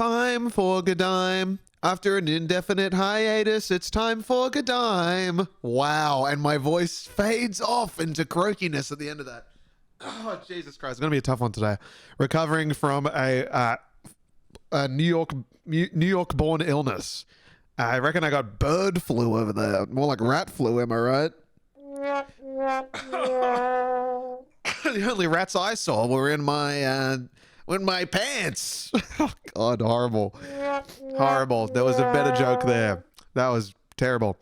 Time for GDIME. After an indefinite hiatus, it's time for GDIME. Wow, and my voice fades off into croakiness at the end of that. Oh, Jesus Christ. It's going to be a tough one today. Recovering from a New York-born illness. I reckon I got bird flu over there. More like rat flu, am I right? The only rats I saw were in my pants. Oh, God, horrible. Horrible. There was a better joke there. That was terrible.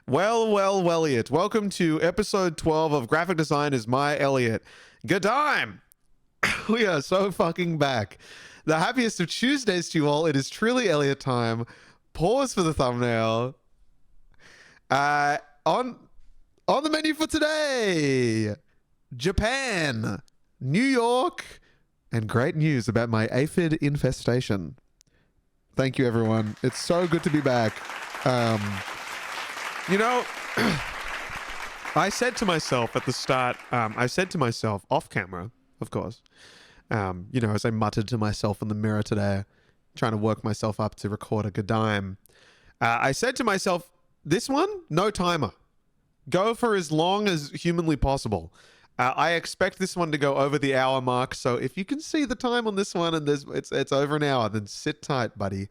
Well, ELLIOT. Welcome to episode 12 of Graphic Design is My ELLIOT. GDIME! We are so fucking back. The happiest of Tuesdays to you all. It is truly ELLIOT time. Pause for the thumbnail. On the menu for today, Japan, New York, and great news about my aphid infestation. Thank you, everyone. It's so good to be back. You know, I said to myself at the start, I said to myself off camera, of course, you know, as I muttered to myself in the mirror today, trying to work myself up to record a GDIME, I said to myself, this one, no timer. Go for as long as humanly possible. I expect this one to go over the hour mark, so if you can see the time on this one and it's over an hour, then sit tight, buddy,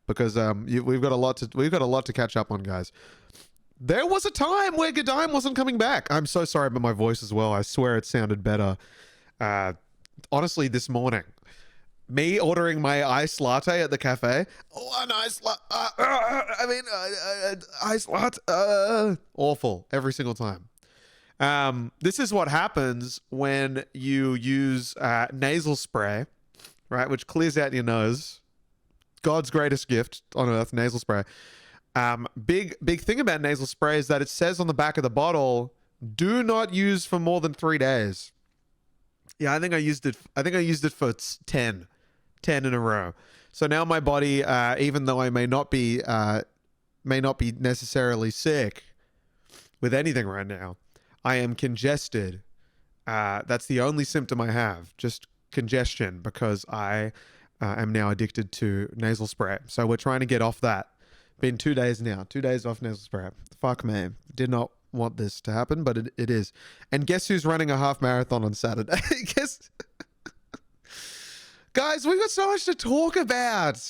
because we've got a lot to catch up on, guys. There was a time where GDIME wasn't coming back. I'm so sorry about my voice as well. I swear it sounded better. Honestly, this morning, me ordering my iced latte at the cafe. One iced iced latte. Awful every single time. This is what happens when you use nasal spray, right, which clears out your nose. God's greatest gift on earth, nasal spray. Big thing about nasal spray is that it says on the back of the bottle, do not use for more than 3 days. Yeah, I think I used it for 10 in a row. So now my body, even though I may not be necessarily sick with anything right now, I am congested. That's the only symptom I have, just congestion, because I am now addicted to nasal spray. So we're trying to get off that. Been 2 days now. 2 days off nasal spray. Fuck me. Did not want this to happen, but it is. And guess who's running a half marathon on Saturday? Guys, we've got so much to talk about.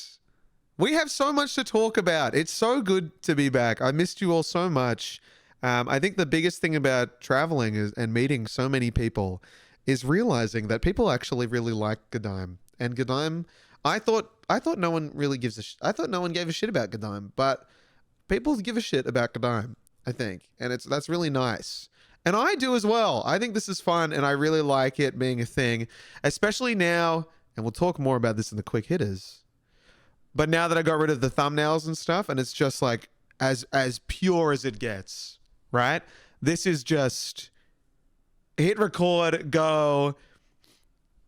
We have so much to talk about. It's so good to be back. I missed you all so much. I think the biggest thing about traveling and meeting so many people is realizing that people actually really like GDIME. And GDIME, I thought no one really I thought no one gave a shit about GDIME, but people give a shit about GDIME, I think. And that's really nice. And I do as well. I think this is fun, and I really like it being a thing, especially now, and we'll talk more about this in the quick hitters. But now that I got rid of the thumbnails and stuff, and it's just like as pure as it gets, right? This is just hit record, go,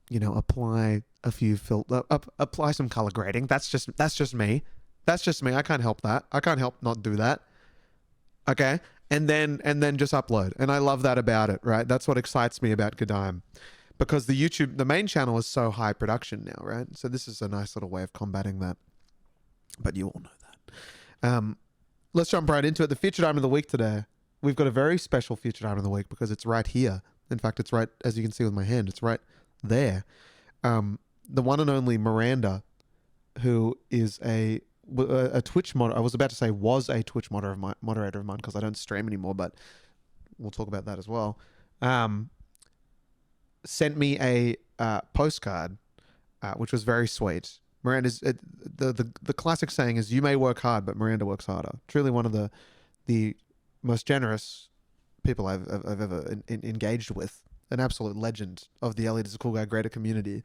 you know, apply a few apply some color grading. That's just me. That's just me. I can't help that. I can't help not do that. Okay? And then just upload. And I love that about it, right? That's what excites me about GDIME. Because the main channel is so high production now, right? So this is a nice little way of combating that. But you all know that. Let's jump right into it. The featured item of the week today. We've got a very special featured item of the week because it's right here. In fact, it's right, as you can see with my hand, it's right there. The one and only Miranda, who is a Twitch moderator. I was about to say was a Twitch moderator of mine because I don't stream anymore, but we'll talk about that as well. Sent me a postcard, which was very sweet. Miranda's the classic saying is, "You may work hard, but Miranda works harder." Truly one of the most generous people I've ever engaged with. An absolute legend of the Elliot is a Cool Guy greater community,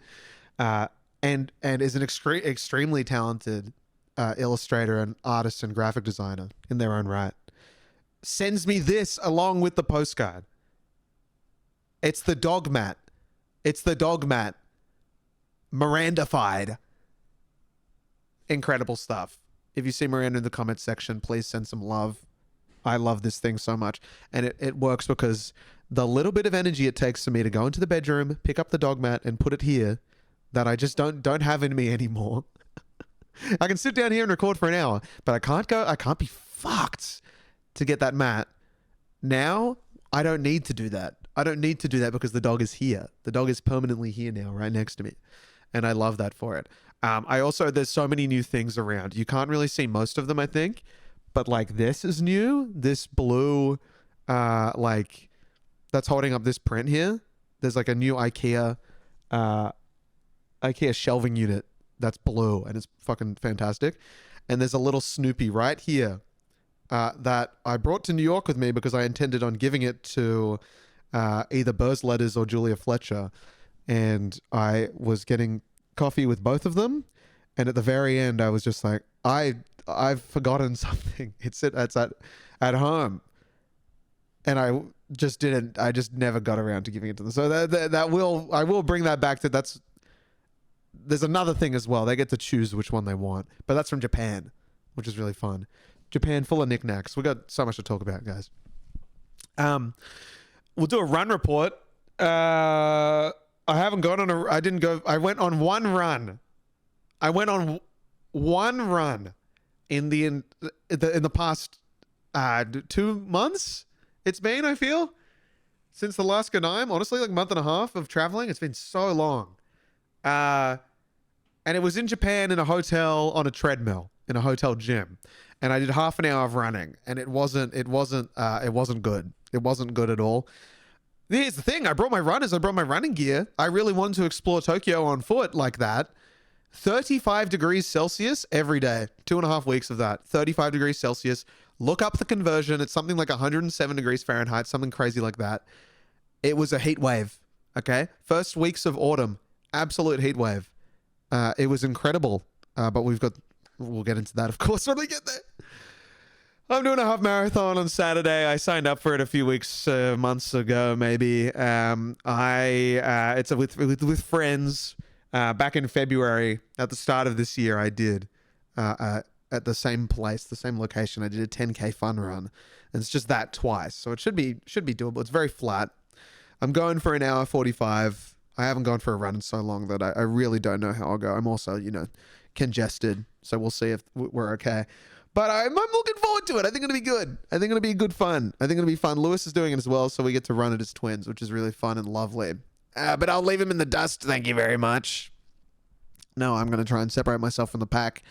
and is an extremely talented illustrator and artist and graphic designer in their own right. Sends me this along with the postcard. It's the dog mat. It's the dog mat. Mirandified. Incredible stuff. If you see Miranda in the comments section, please send some love. I love this thing so much. And it works because the little bit of energy it takes for me to go into the bedroom, pick up the dog mat and put it here, that I just don't have in me anymore. I can sit down here and record for an hour, but I can't be fucked to get that mat. Now, I don't need to do that. I don't need to do that because the dog is here. The dog is permanently here now, right next to me. And I love that for it. There's so many new things around. You can't really see most of them, I think. But like this is new. This blue, that's holding up this print here. There's like a new IKEA shelving unit that's blue and it's fucking fantastic. And there's a little Snoopy right here that I brought to New York with me because I intended on giving it to either Buzz Letters or Julia Fletcher. And I was getting coffee with both of them. And at the very end, I was just like, I've forgotten something. It's at home. And I just never got around to giving it to them. So I will bring that back to there's another thing as well. They get to choose which one they want, but that's from Japan, which is really fun. Japan full of knickknacks. We got so much to talk about, guys. We'll do a run report. I haven't gone on I didn't go. I went on one run. I went on one run in the past 2 months. It's been, I feel, since the last GDIME. Honestly, like a month and a half of traveling. It's been so long. And it was in Japan in a hotel on a treadmill in a hotel gym. And I did half an hour of running and it wasn't good. It wasn't good at all. Here's the thing. I brought my runners. I brought my running gear. I really wanted to explore Tokyo on foot like that. 35 degrees Celsius every day. 2.5 weeks of that. 35 degrees Celsius. Look up the conversion. It's something like 107 degrees Fahrenheit, something crazy like that. It was a heat wave. Okay. First weeks of autumn. Absolute heat wave. It was incredible. But we'll get into that, of course, when we get there. I'm doing a half marathon on Saturday. I signed up for it a few months ago, maybe. It's with friends. Back in February, at the start of this year, I did at the same place, the same location. I did a 10K fun run, and it's just that twice. So it should be doable. It's very flat. I'm going for an hour 45. I haven't gone for a run in so long that I really don't know how I'll go. I'm also, congested, so we'll see if we're okay. But I'm looking forward to it. I think it'll be good. I think it'll be good fun. I think it'll be fun. Lewis is doing it as well, so we get to run it as twins, which is really fun and lovely. But I'll leave him in the dust. Thank you very much. No, I'm going to try and separate myself from the pack,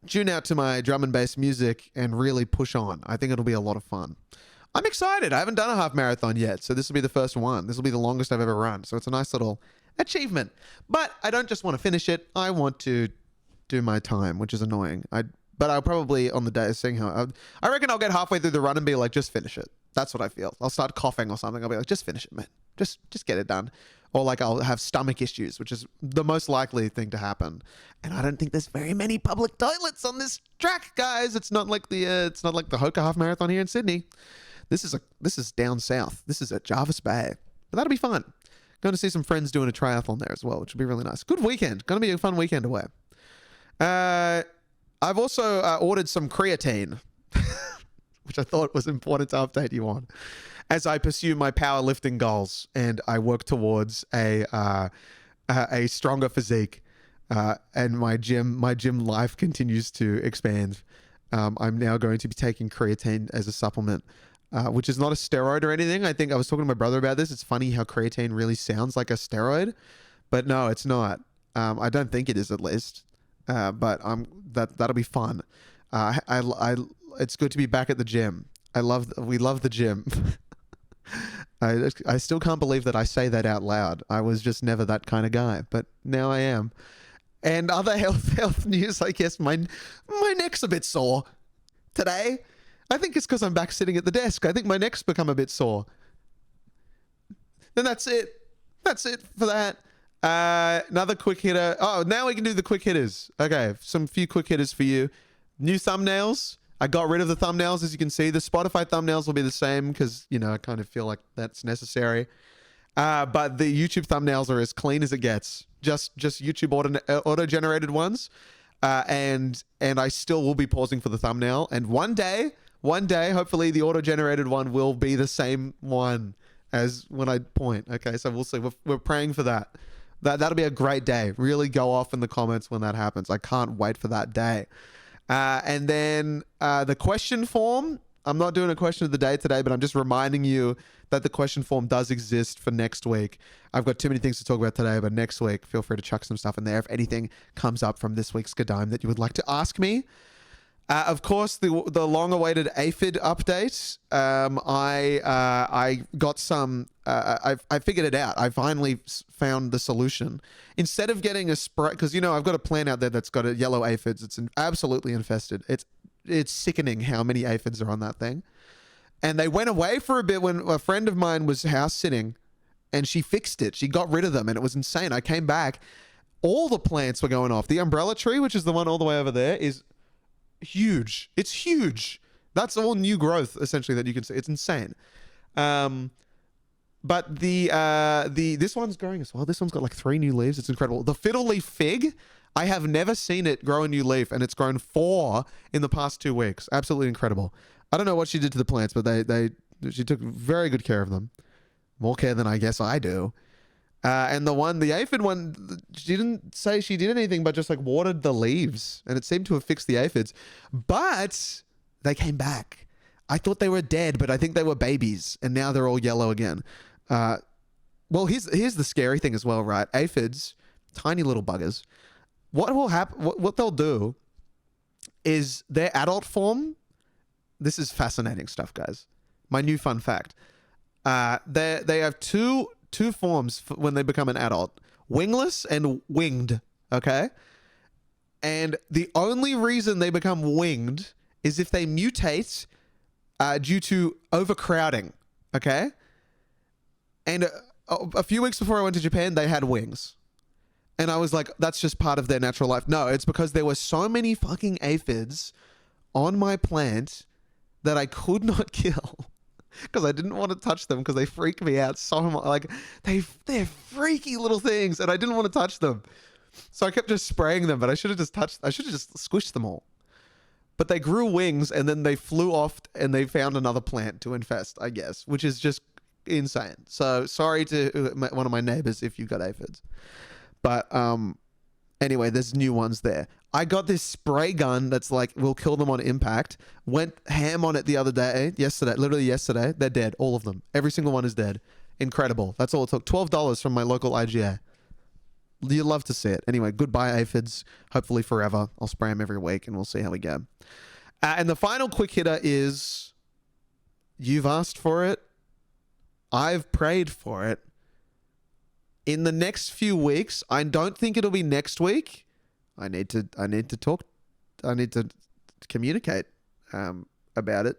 tune out to my drum and bass music, and really push on. I think it'll be a lot of fun. I'm excited. I haven't done a half marathon yet, so this will be the first one. This will be the longest I've ever run, so it's a nice little achievement. But I don't just want to finish it. I want to do my time, which is annoying. But I'll probably, on the day, seeing how... I reckon I'll get halfway through the run and be like, just finish it. That's what I feel. I'll start coughing or something. I'll be like, just finish it, man. Just get it done. Or like I'll have stomach issues, which is the most likely thing to happen. And I don't think there's very many public toilets on this track, guys. It's not like the Hoka Half Marathon here in Sydney. This is down south. This is at Jarvis Bay. But that'll be fun. Going to see some friends doing a triathlon there as well, which will be really nice. Good weekend. Going to be a fun weekend away. I've also ordered some creatine, which I thought was important to update you on, as I pursue my powerlifting goals and I work towards a stronger physique, and my gym life continues to expand. I'm now going to be taking creatine as a supplement, which is not a steroid or anything. I think I was talking to my brother about this. It's funny how creatine really sounds like a steroid, but no, it's not. I don't think it is, at least. But that'll be fun. It's good to be back at the gym. We love the gym. I still can't believe that I say that out loud. I was just never that kind of guy, but now I am. And other health news, I guess my neck's a bit sore today. I think it's because I'm back sitting at the desk. I think my neck's become a bit sore. Then that's it. That's it for that. Another quick hitter. Oh, now we can do the quick hitters. Okay, few quick hitters for you. New thumbnails. I got rid of the thumbnails, as you can see. The Spotify thumbnails will be the same because, I kind of feel like that's necessary. But the YouTube thumbnails are as clean as it gets. Just YouTube auto-generated ones. And I still will be pausing for the thumbnail. And one day, hopefully the auto-generated one will be the same one as when I point. Okay, so we'll see. We're praying for that. That'll be a great day. Really go off in the comments when that happens. I can't wait for that day. And then the question form. I'm not doing a question of the day today, but I'm just reminding you that the question form does exist for next week. I've got too many things to talk about today, but next week, feel free to chuck some stuff in there if anything comes up from this week's GDIME that you would like to ask me. Of course, the long-awaited aphid update. I got some. I figured it out. I finally found the solution. Instead of getting a spray, because I've got a plant out there that's got a yellow aphids. It's absolutely infested. It's sickening how many aphids are on that thing. And they went away for a bit when a friend of mine was house sitting, and she fixed it. She got rid of them, and it was insane. I came back, all the plants were going off. The umbrella tree, which is the one all the way over there, is huge. It's huge. That's all new growth essentially that you can see. It's insane. But this one's growing as well. This one's got like 3 new leaves. It's incredible. The fiddle leaf fig, I have never seen it grow a new leaf, and it's grown 4 in the past 2 weeks. Absolutely incredible. I don't know what she did to the plants, but she took very good care of them. More care than I guess I do. And the aphid one, she didn't say she did anything, but just like watered the leaves, and it seemed to have fixed the aphids. But they came back. I thought they were dead, but I think they were babies, and now they're all yellow again. Well, here's the scary thing as well, right? Aphids, tiny little buggers. What will happen? What they'll do is their adult form. This is fascinating stuff, guys. My new fun fact. They have two forms when they become an adult: wingless and winged. Okay, and the only reason they become winged is if they mutate due to overcrowding. Okay, and a few weeks before I went to Japan, they had wings. And I was like, that's just part of their natural life. No, it's because there were so many fucking aphids on my plant that I could not kill because I didn't want to touch them because they freak me out so much. Like, they're freaky little things, and I didn't want to touch them. So I kept just spraying them, but I should have just squished them all. But they grew wings, and then they flew off, and they found another plant to infest, I guess, which is just insane. So sorry to one of my neighbors if you got aphids. But anyway, there's new ones there. I got this spray gun that's like, will kill them on impact. Went ham on it literally yesterday. They're dead, all of them. Every single one is dead. Incredible. That's all it took. $12 from my local IGA. You'd love to see it. Anyway, goodbye aphids. Hopefully forever. I'll spray them every week, and we'll see how we go. And the final quick hitter is, you've asked for it. I've prayed for it. In the next few weeks, I don't think it'll be next week. I need to talk. I need to communicate about it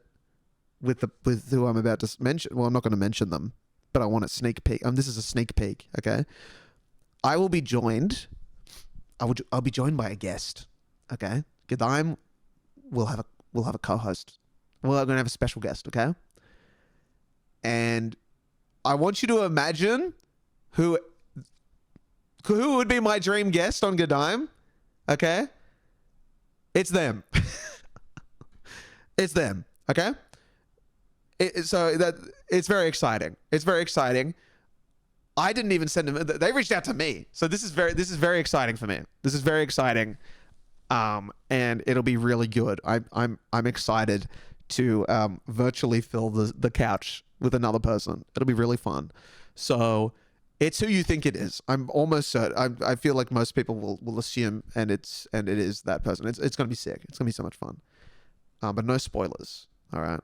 with who I'm about to mention. Well, I'm not going to mention them, but I want a sneak peek. This is a sneak peek. Okay, I will be joined. I'll be joined by a guest. Okay, GDIME will have a co-host. We're going to have a special guest. Okay, and I want you to imagine who would be my dream guest on GDIME. Okay, it's them. It's them. Okay, it's very exciting. It's very exciting. I didn't even send them. They reached out to me, so this is very exciting for me. This is very exciting, and it'll be really good. I'm excited to virtually fill the couch with another person. It'll be really fun. So it's who you think it is. I'm almost certain. I feel like most people will assume, and it is that person. It's gonna be sick. It's gonna be so much fun. But no spoilers. All right.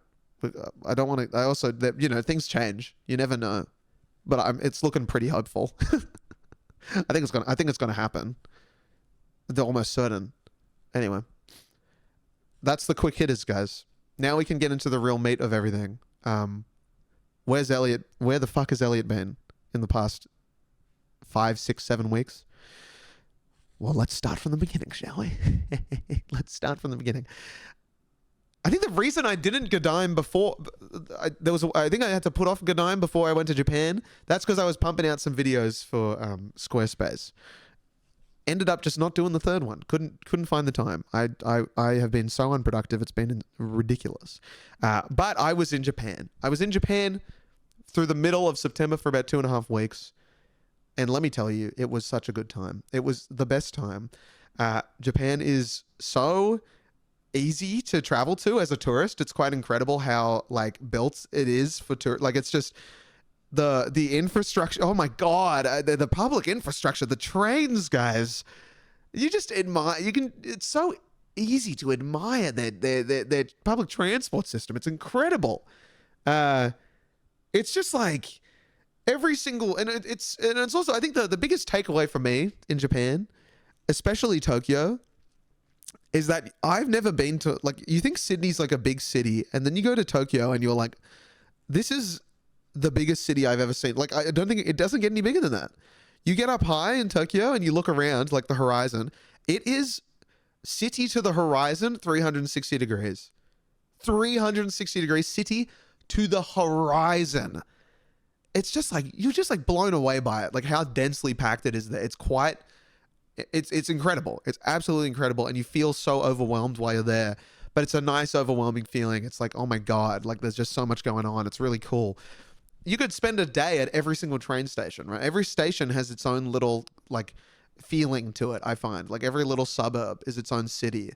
I don't want to. I also, things change. You never know. But it's looking pretty hopeful. I think it's gonna happen. They're almost certain. Anyway, that's the quick hitters, guys. Now we can get into the real meat of everything. Where's Elliot? Where the fuck has Elliot been in the past 5, 6, 7 weeks? Well, let's start from the beginning, shall we? Let's start from the beginning. I think the reason I didn't GDIME before, I think I had to put off GDIME before I went to Japan. That's because I was pumping out some videos for Squarespace. Ended up just not doing the third one. Couldn't find the time. I have been so unproductive. It's been ridiculous. But I was in Japan. I was in Japan through the middle of September for about 2.5 weeks. And let me tell you, it was such a good time. It was the best time. Japan is so easy to travel to as a tourist. It's quite incredible how like built it is for tour. Like it's just the infrastructure. Oh my God, the public infrastructure, the trains, guys. You just admire. You can. It's so easy to admire their public transport system. It's incredible. It's just like every single, and it's also, I think the biggest takeaway for me in Japan, especially Tokyo, is that I've never been to, like, you think Sydney's like a big city, and then you go to Tokyo and you're like, this is the biggest city I've ever seen. Like, I don't think it doesn't get any bigger than that. You get up high in Tokyo and you look around, like the horizon. It is city to the horizon, 360 degrees. 360 degrees, city to the horizon. It's just like, you're just like blown away by it. Like how densely packed it is there. It's quite, it's incredible. It's absolutely incredible. And you feel so overwhelmed while you're there, but it's a nice overwhelming feeling. It's like, oh my God, like there's just so much going on. It's really cool. You could spend a day at every single train station, right? Every station has its own little like feeling to it. I find like every little suburb is its own city.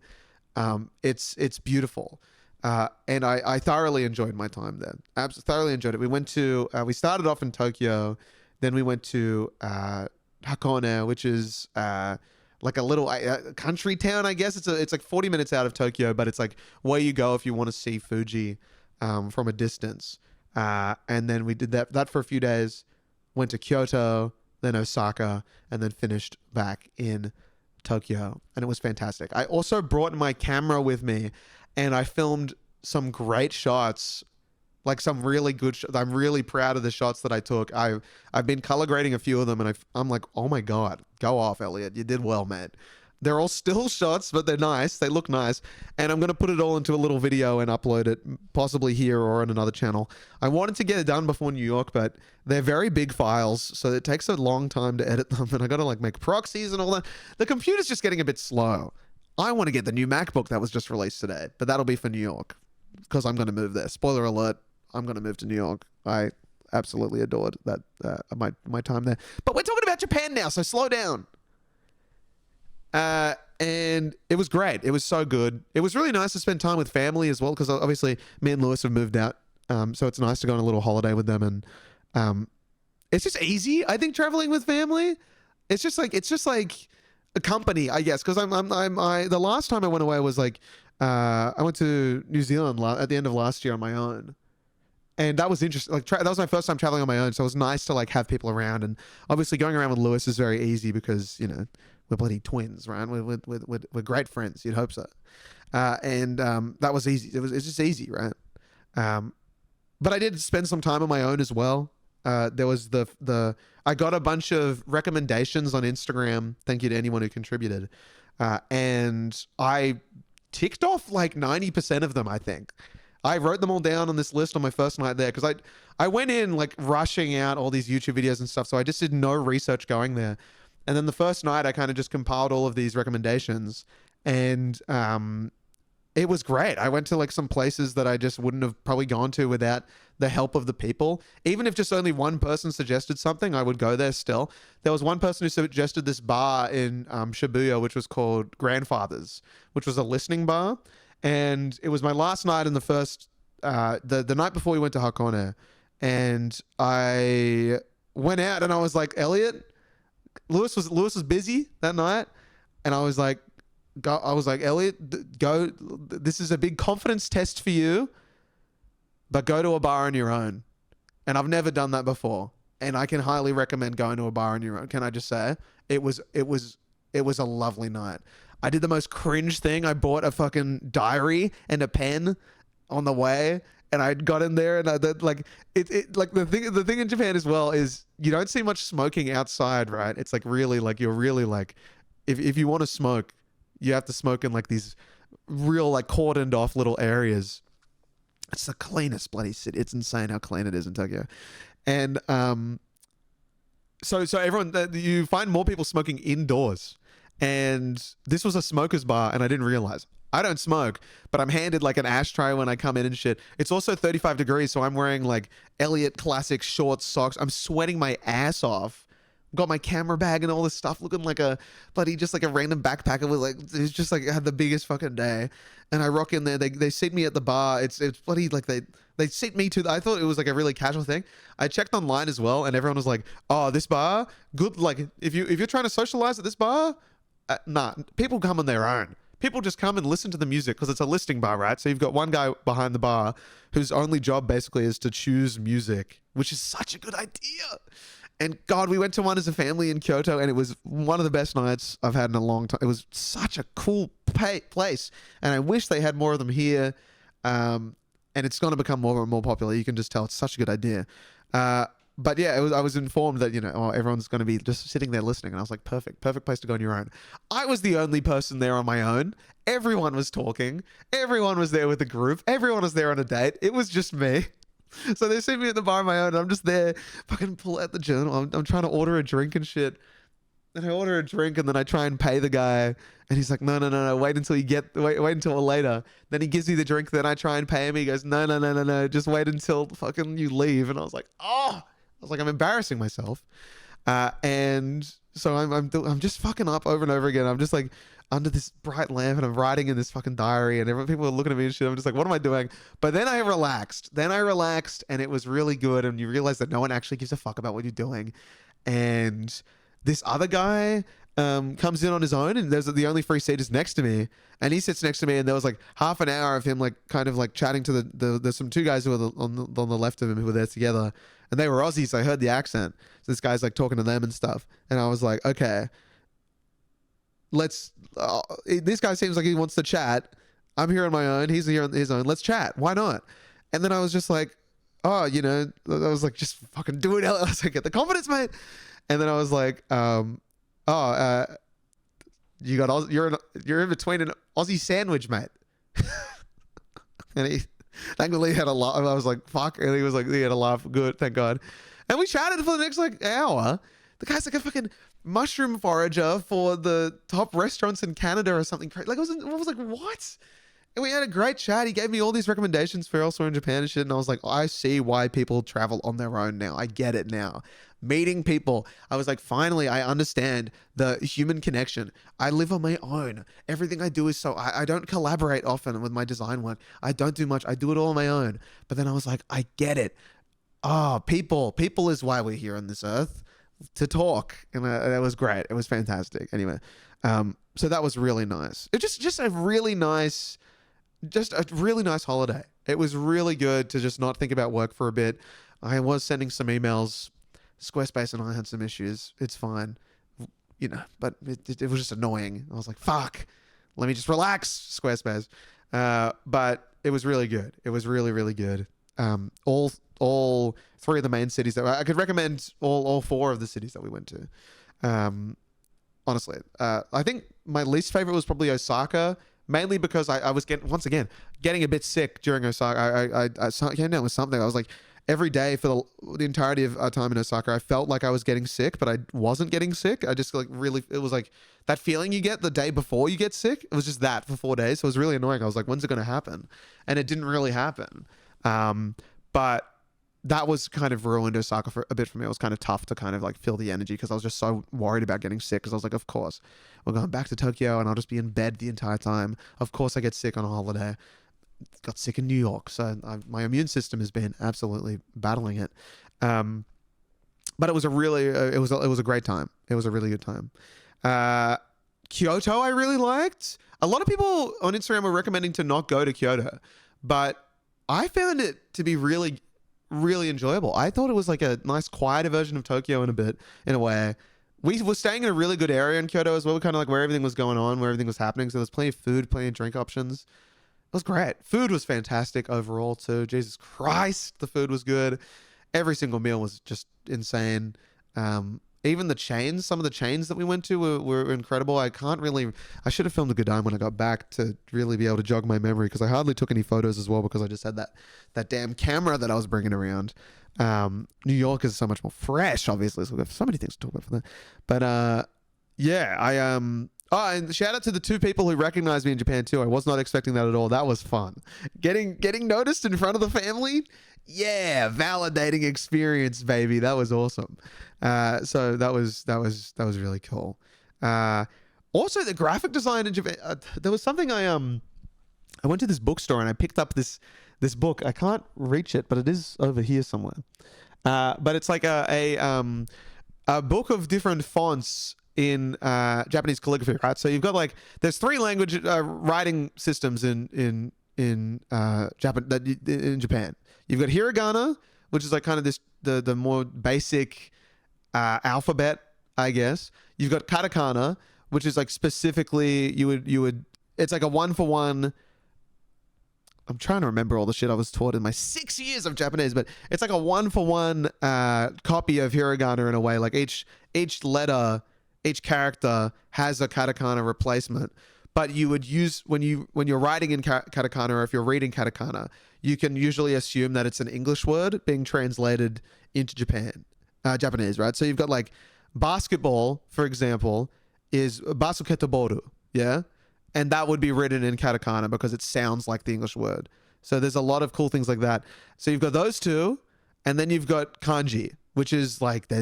It's beautiful. And I thoroughly enjoyed my time there. Absolutely thoroughly enjoyed it. We went to, we started off in Tokyo, then we went to Hakone, which is like a little country town, I guess. It's like 40 minutes out of Tokyo, but it's like where you go if you want to see Fuji from a distance. And then we did that for a few days, went to Kyoto, then Osaka, and then finished back in Tokyo. And it was fantastic. I also brought my camera with me, and I filmed some great shots, like some really good shots. I'm really proud of the shots that I took. I've been color grading a few of them, and I'm like, oh my God, go off, Elliot. You did well, man. They're all still shots, but they're nice. They look nice. And I'm going to put it all into a little video and upload it, possibly here or on another channel. I wanted to get it done before New York, but they're very big files, so it takes a long time to edit them. And I got to like make proxies and all that. The computer's just getting a bit slow. I want to get the new MacBook that was just released today, but that'll be for New York because I'm going to move there. Spoiler alert, I'm going to move to New York. I absolutely adored that my time there. But we're talking about Japan now, so slow down. And it was great. It was so good. It was really nice to spend time with family as well, because obviously me and Lewis have moved out. So it's nice to go on a little holiday with them. And it's just easy, I think, traveling with family. It's just like a company, I guess, because the last time I went away was like I went to New Zealand at the end of last year on my own. And that was interesting. Like that was my first time traveling on my own, so it was nice to like have people around. And obviously going around with Lewis is very easy because, you know, we're bloody twins, right? We're great friends. You'd hope so. And that was easy. It's just easy, right? But I did spend some time on my own as well. There was I got a bunch of recommendations on Instagram. Thank you to anyone who contributed. And I ticked off like 90% of them, I think. I wrote them all down on this list on my first night there because I went in like rushing out all these YouTube videos and stuff. So I just did no research going there. And then the first night I kind of just compiled all of these recommendations, and it was great. I went to like some places that I just wouldn't have probably gone to without the help of the people. Even if just only one person suggested something, I would go there still. There was one person who suggested this bar in Shibuya, which was called Grandfather's, which was a listening bar. And it was my last night in the first, the night before we went to Hakone. And I went out and I was like, Elliot, Lewis was busy that night. And I was like, Elliot, go. This is a big confidence test for you, but go to a bar on your own. And I've never done that before, and I can highly recommend going to a bar on your own. Can I just say it was a lovely night. I did the most cringe thing. I bought a fucking diary and a pen on the way, and I got in there, and the thing in Japan as well is you don't see much smoking outside, right? It's like really like you're really like if you want to smoke, you have to smoke in like these real like cordoned off little areas. It's the cleanest bloody city. It's insane how clean it is in Tokyo. And so everyone, you find more people smoking indoors. And this was a smoker's bar, and I didn't realize. I don't smoke, but I'm handed like an ashtray when I come in and shit. It's also 35 degrees, so I'm wearing like Elliot classic short socks. I'm sweating my ass off got my camera bag and all this stuff, looking like a bloody, just like a random backpacker with like, it's just like, I had the biggest fucking day. And I rock in there. They seat me at the bar. It's bloody like they seat me to. I thought it was like a really casual thing. I checked online as well, and everyone was like, "Oh, this bar, good. Like if you're trying to socialize at this bar, nah, people come on their own. People just come and listen to the music because it's a listing bar, right? So you've got one guy behind the bar whose only job basically is to choose music, which is such a good idea." And God, we went to one as a family in Kyoto, and it was one of the best nights I've had in a long time. It was such a cool place, and I wish they had more of them here. And it's going to become more and more popular. You can just tell it's such a good idea. But yeah, I was informed that, everyone's going to be just sitting there listening, and I was like, perfect place to go on your own. I was the only person there on my own. Everyone was talking. Everyone was there with a group. Everyone was there on a date. It was just me. So they see me at the bar on my own, and I'm just there, fucking pull out the journal. I'm trying to order a drink and shit. And I order a drink, and then I try and pay the guy, and he's like, no, wait until later. Then he gives me the drink, then I try and pay him. He goes, no, just wait until fucking you leave. And I was like, I'm embarrassing myself. And so I'm just fucking up over and over again. I'm just like under this bright lamp, and I'm writing in this fucking diary, and people are looking at me and shit. I'm just like, what am I doing? But then I relaxed. And it was really good. And you realize that no one actually gives a fuck about what you're doing. And this other guy comes in on his own, and there's the only free seat is next to me, and he sits next to me, and there was like half an hour of him like kind of like chatting to there's some two guys who were on the left of him who were there together, and they were Aussies, so I heard the accent. So this guy's like talking to them and stuff, and I was like, okay, this guy seems like he wants to chat. I'm here on my own, he's here on his own, let's chat, why not? And then I was just like, I was like, just fucking do it. I was like, get the confidence, mate. And then I was like, you're in between an Aussie sandwich, mate. And he thankfully had a laugh. I was like, fuck. And he was like, he had a laugh. Good, thank God. And we chatted for the next like hour. The guy's like a fucking mushroom forager for the top restaurants in Canada or something crazy. Like I was like, what? And we had a great chat. He gave me all these recommendations for elsewhere in Japan and shit. And I was like, I see why people travel on their own now. I get it now. Meeting people. I was like, finally, I understand the human connection. I live on my own. Everything I do is I don't collaborate often with my design work. I don't do much. I do it all on my own. But then I was like, I get it. People is why we're here on this earth, to talk. And that was great. It was fantastic. Anyway, so that was really nice. It just a really nice holiday. It was really good to just not think about work for a bit. I was sending some emails. Squarespace and I had some issues. It's fine, but it was just annoying. I was like, fuck, let me just relax, Squarespace. But it was really good. It was really, really good. All three of the main cities that I could recommend, all four of the cities that we went to. Honestly, I think my least favorite was probably Osaka, mainly because I was getting a bit sick during Osaka. I came down with something. I was like, every day for the entirety of our time in Osaka, I felt like I was getting sick, but I wasn't getting sick. I just it was like that feeling you get the day before you get sick. It was just that for 4 days. So it was really annoying. I was like, when's it going to happen? And it didn't really happen. But that was kind of ruined Osaka for a bit for me. It was kind of tough to kind of like feel the energy because I was just so worried about getting sick, because I was like, of course, we're going back to Tokyo and I'll just be in bed the entire time. Of course I get sick on a holiday. Got sick in New York, so my immune system has been absolutely battling it. But it was a great time. It was a really good time. Kyoto I really liked. A lot of people on Instagram were recommending to not go to Kyoto, but I found it to be really, really enjoyable. I thought it was like a nice quieter version of Tokyo in a way. We were staying in a really good area in Kyoto as well, kind of like where everything was going on, where everything was happening. So there's plenty of food, plenty of drink options. It was great. Food was fantastic overall too. Jesus Christ, the food was good. Every single meal was just insane. Even the chains, some of the chains that we went to were incredible. I should have filmed a GDIME when I got back to really be able to jog my memory, because I hardly took any photos as well because I just had that damn camera that I was bringing around. New York is so much more fresh, obviously, so we have so many things to talk about for that. But yeah, and shout out to the 2 people who recognized me in Japan too. I was not expecting that at all. That was fun. Getting noticed in front of the family. Yeah, validating experience, baby. That was awesome. So that was really cool. Also, the graphic design in Japan. There was something I went to this bookstore and I picked up this book. I can't reach it, but it is over here somewhere. But it's like a book of different fonts in Japanese calligraphy, right? So you've got like there's 3 language writing systems in Japan. You've got hiragana, which is like kind of the more basic alphabet, I guess. You've got katakana, which is like specifically you would it's like a 1-for-1. I'm trying to remember all the shit I was taught in my 6 years of Japanese, but it's like a 1-for-1 copy of hiragana in a way. Like each letter, each character has a katakana replacement. But you would use when you're writing in katakana, or if you're reading katakana, you can usually assume that it's an English word being translated into Japanese, right? So you've got like basketball, for example, is basuketaboru, yeah? And that would be written in katakana because it sounds like the English word. So there's a lot of cool things like that. So you've got those two, and then you've got kanji, which is like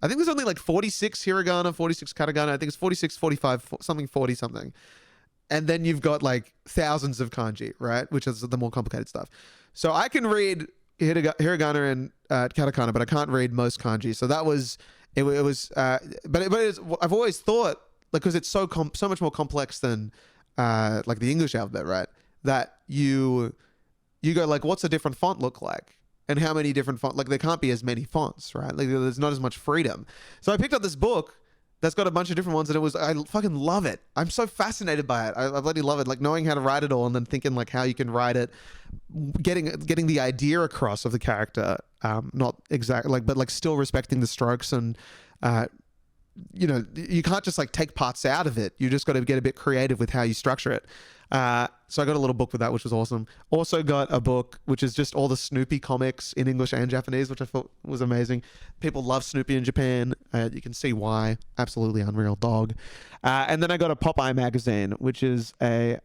I think there's only like 46 hiragana, 46 katakana. I think it's 46, 45, something 40 something. And then you've got like thousands of kanji, right? Which is the more complicated stuff. So I can read hiragana and katakana, but I can't read most kanji. So that was, I've always thought, like, because it's so much more complex than like the English alphabet, right? That you go like, what's a different font look like? And how many different fonts? Like, there can't be as many fonts, right? Like, there's not as much freedom. So I picked up this book that's got a bunch of different ones, and I fucking love it. I'm so fascinated by it. I bloody love it. Like, knowing how to write it all, and then thinking like how you can write it, getting the idea across of the character, not exactly like, but like still respecting the strokes, and you can't just like take parts out of it. You just got to get a bit creative with how you structure it. So I got a little book with that, which was awesome. Also got a book which is just all the Snoopy comics in English and Japanese, which I thought was amazing. People love Snoopy in Japan. You can see why. Absolutely unreal dog. And then I got a Popeye magazine, which is a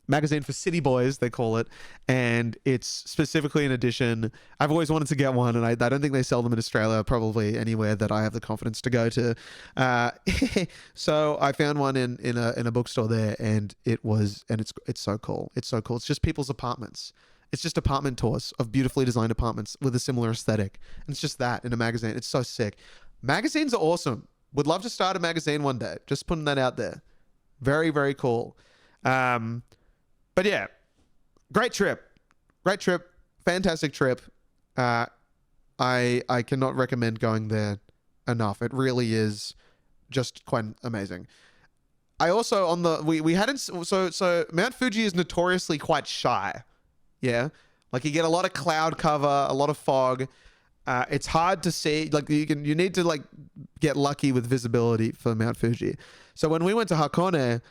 magazine for city boys, they call it, and it's specifically an edition. I've always wanted to get one, and I don't think they sell them in Australia, probably anywhere that I have the confidence to go to. So I found one in a bookstore there, and it's so cool. It's so cool. It's just people's apartments. It's just apartment tours of beautifully designed apartments with a similar aesthetic. And it's just that in a magazine. It's so sick. Magazines are awesome. Would love to start a magazine one day. Just putting that out there. Very, very cool. But yeah, great trip, fantastic trip. I cannot recommend going there enough. It really is just quite amazing. I also we hadn't, so Mount Fuji is notoriously quite shy. Yeah. Like you get a lot of cloud cover, a lot of fog. It's hard to see, like you need to like get lucky with visibility for Mount Fuji. So when we went to Hakone,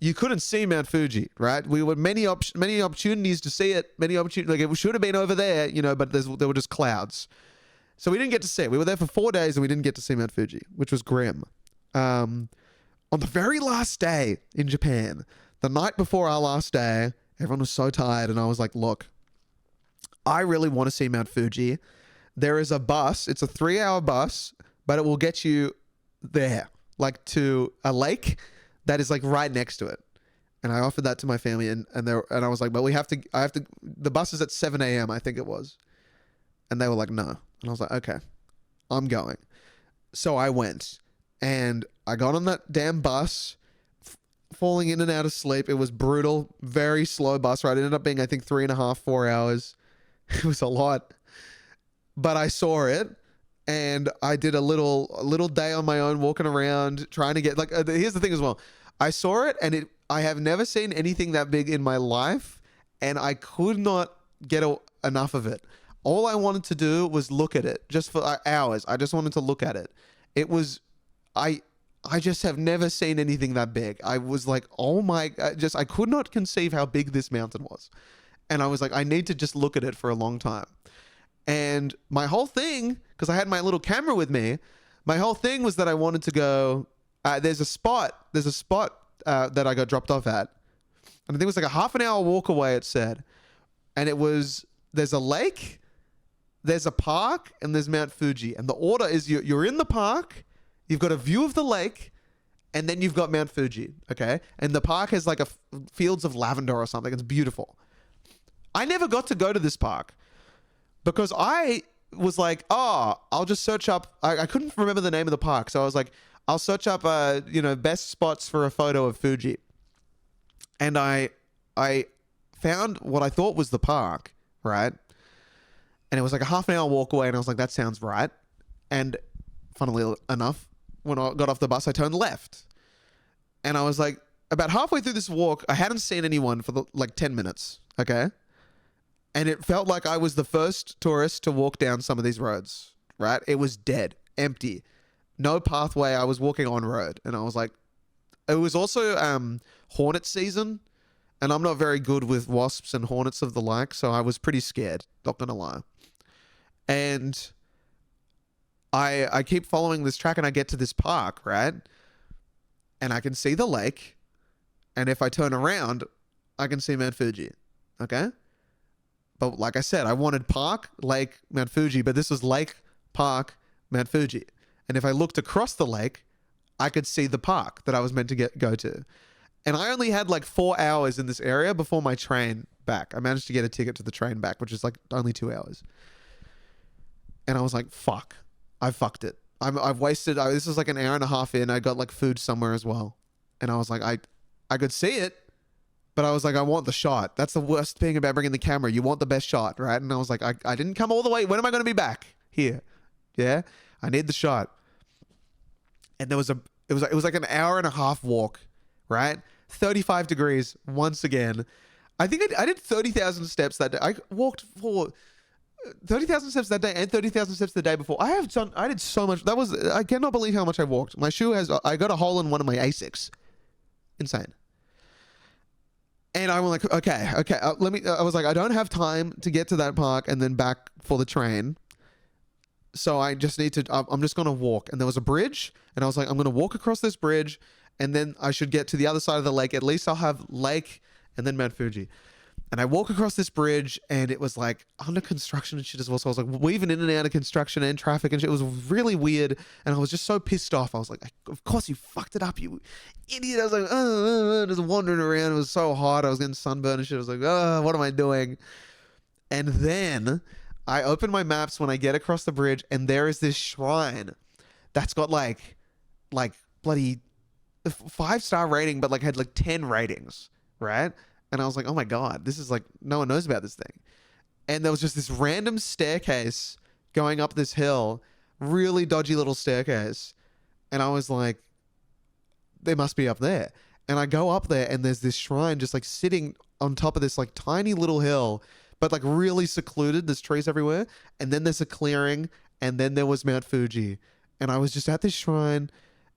you couldn't see Mount Fuji, right? We were many opportunities to see it, like it should have been over there, but there were just clouds. So we didn't get to see it. We were there for 4 days and we didn't get to see Mount Fuji, which was grim. On the very last day in Japan, the night before our last day, everyone was so tired and I was like, look, I really want to see Mount Fuji. There is a bus. It's a 3-hour bus, but it will get you there, like to a lake that is like right next to it. And I offered that to my family and I was like, but the bus is at 7 a.m. I think it was. And they were like, no. And I was like, okay, I'm going. So I went and I got on that damn bus, falling in and out of sleep. It was brutal, very slow bus ride. It ended up being, I think, 3.5, 4 hours. It was a lot, but I saw it. And I did a little day on my own, walking around, trying to get like. Here's the thing as well. I saw it, and I have never seen anything that big in my life, and I could not get enough of it. All I wanted to do was look at it, just for hours. I just wanted to look at it. It was, I just have never seen anything that big. I was like, oh my, I could not conceive how big this mountain was, and I was like, I need to just look at it for a long time. And my whole thing, because I had my little camera with me, my whole thing was that I wanted to go, there's a spot that I got dropped off at. And I think it was like a half an hour walk away, it said. And there's a lake there's a park and there's Mount Fuji. And the order is you're in the park, you've got a view of the lake, and then you've got Mount Fuji, okay? And the park has like fields of lavender or something. It's beautiful. I never got to go to this park because I was like, oh, I'll just search up. I couldn't remember the name of the park. So I was like, I'll search up, best spots for a photo of Fuji. And I found what I thought was the park, right? And it was like a half an hour walk away. And I was like, that sounds right. And funnily enough, when I got off the bus, I turned left. And I was like, about halfway through this walk, I hadn't seen anyone for 10 minutes, okay? And it felt like I was the first tourist to walk down some of these roads, right? It was dead, empty, no pathway. I was walking on road. And I was like, it was also hornet season. And I'm not very good with wasps and hornets of the like. So I was pretty scared, not gonna lie. And I keep following this track and I get to this park, right? And I can see the lake. And if I turn around, I can see Mount Fuji, okay? But like I said, I wanted park, lake, Mount Fuji, but this was lake, park, Mount Fuji. And if I looked across the lake, I could see the park that I was meant to go to. And I only had 4 hours in this area before my train back. I managed to get a ticket to the train back, which is only 2 hours. And I was like, fuck. I fucked it. I've wasted. This is an hour and a half in. I got food somewhere as well, and I was like, I could see it, but I was like, I want the shot. That's the worst thing about bringing the camera. You want the best shot, right? And I was like, I didn't come all the way. When am I going to be back here? Yeah, I need the shot. And it was like an hour and a half walk, right? 35 degrees once again. I think I did 30,000 steps that day. I walked for 30,000 steps that day and 30,000 steps the day before. I did so much. I cannot believe how much I walked. My shoe I got a hole in one of my Asics. Insane. And I was like, okay. I was like, I don't have time to get to that park and then back for the train. So I just need to, I'm just going to walk. And there was a bridge and I was like, I'm going to walk across this bridge and then I should get to the other side of the lake. At least I'll have lake and then Mount Fuji. And I walk across this bridge and it was under construction and shit as well. So I was weaving in and out of construction and traffic and shit. It was really weird. And I was just so pissed off. I was like, of course you fucked it up, you idiot. I was like, just wandering around. It was so hot. I was getting sunburned and shit. I was like, what am I doing? And then I open my maps when I get across the bridge and there is this shrine that's got bloody 5-star rating, but had 10 ratings, right? And I was like, oh my God, this is no one knows about this thing. And there was just this random staircase going up this hill, really dodgy little staircase. And I was like, they must be up there. And I go up there and there's this shrine just sitting on top of this tiny little hill, but really secluded. There's trees everywhere. And then there's a clearing and then there was Mount Fuji. And I was just at this shrine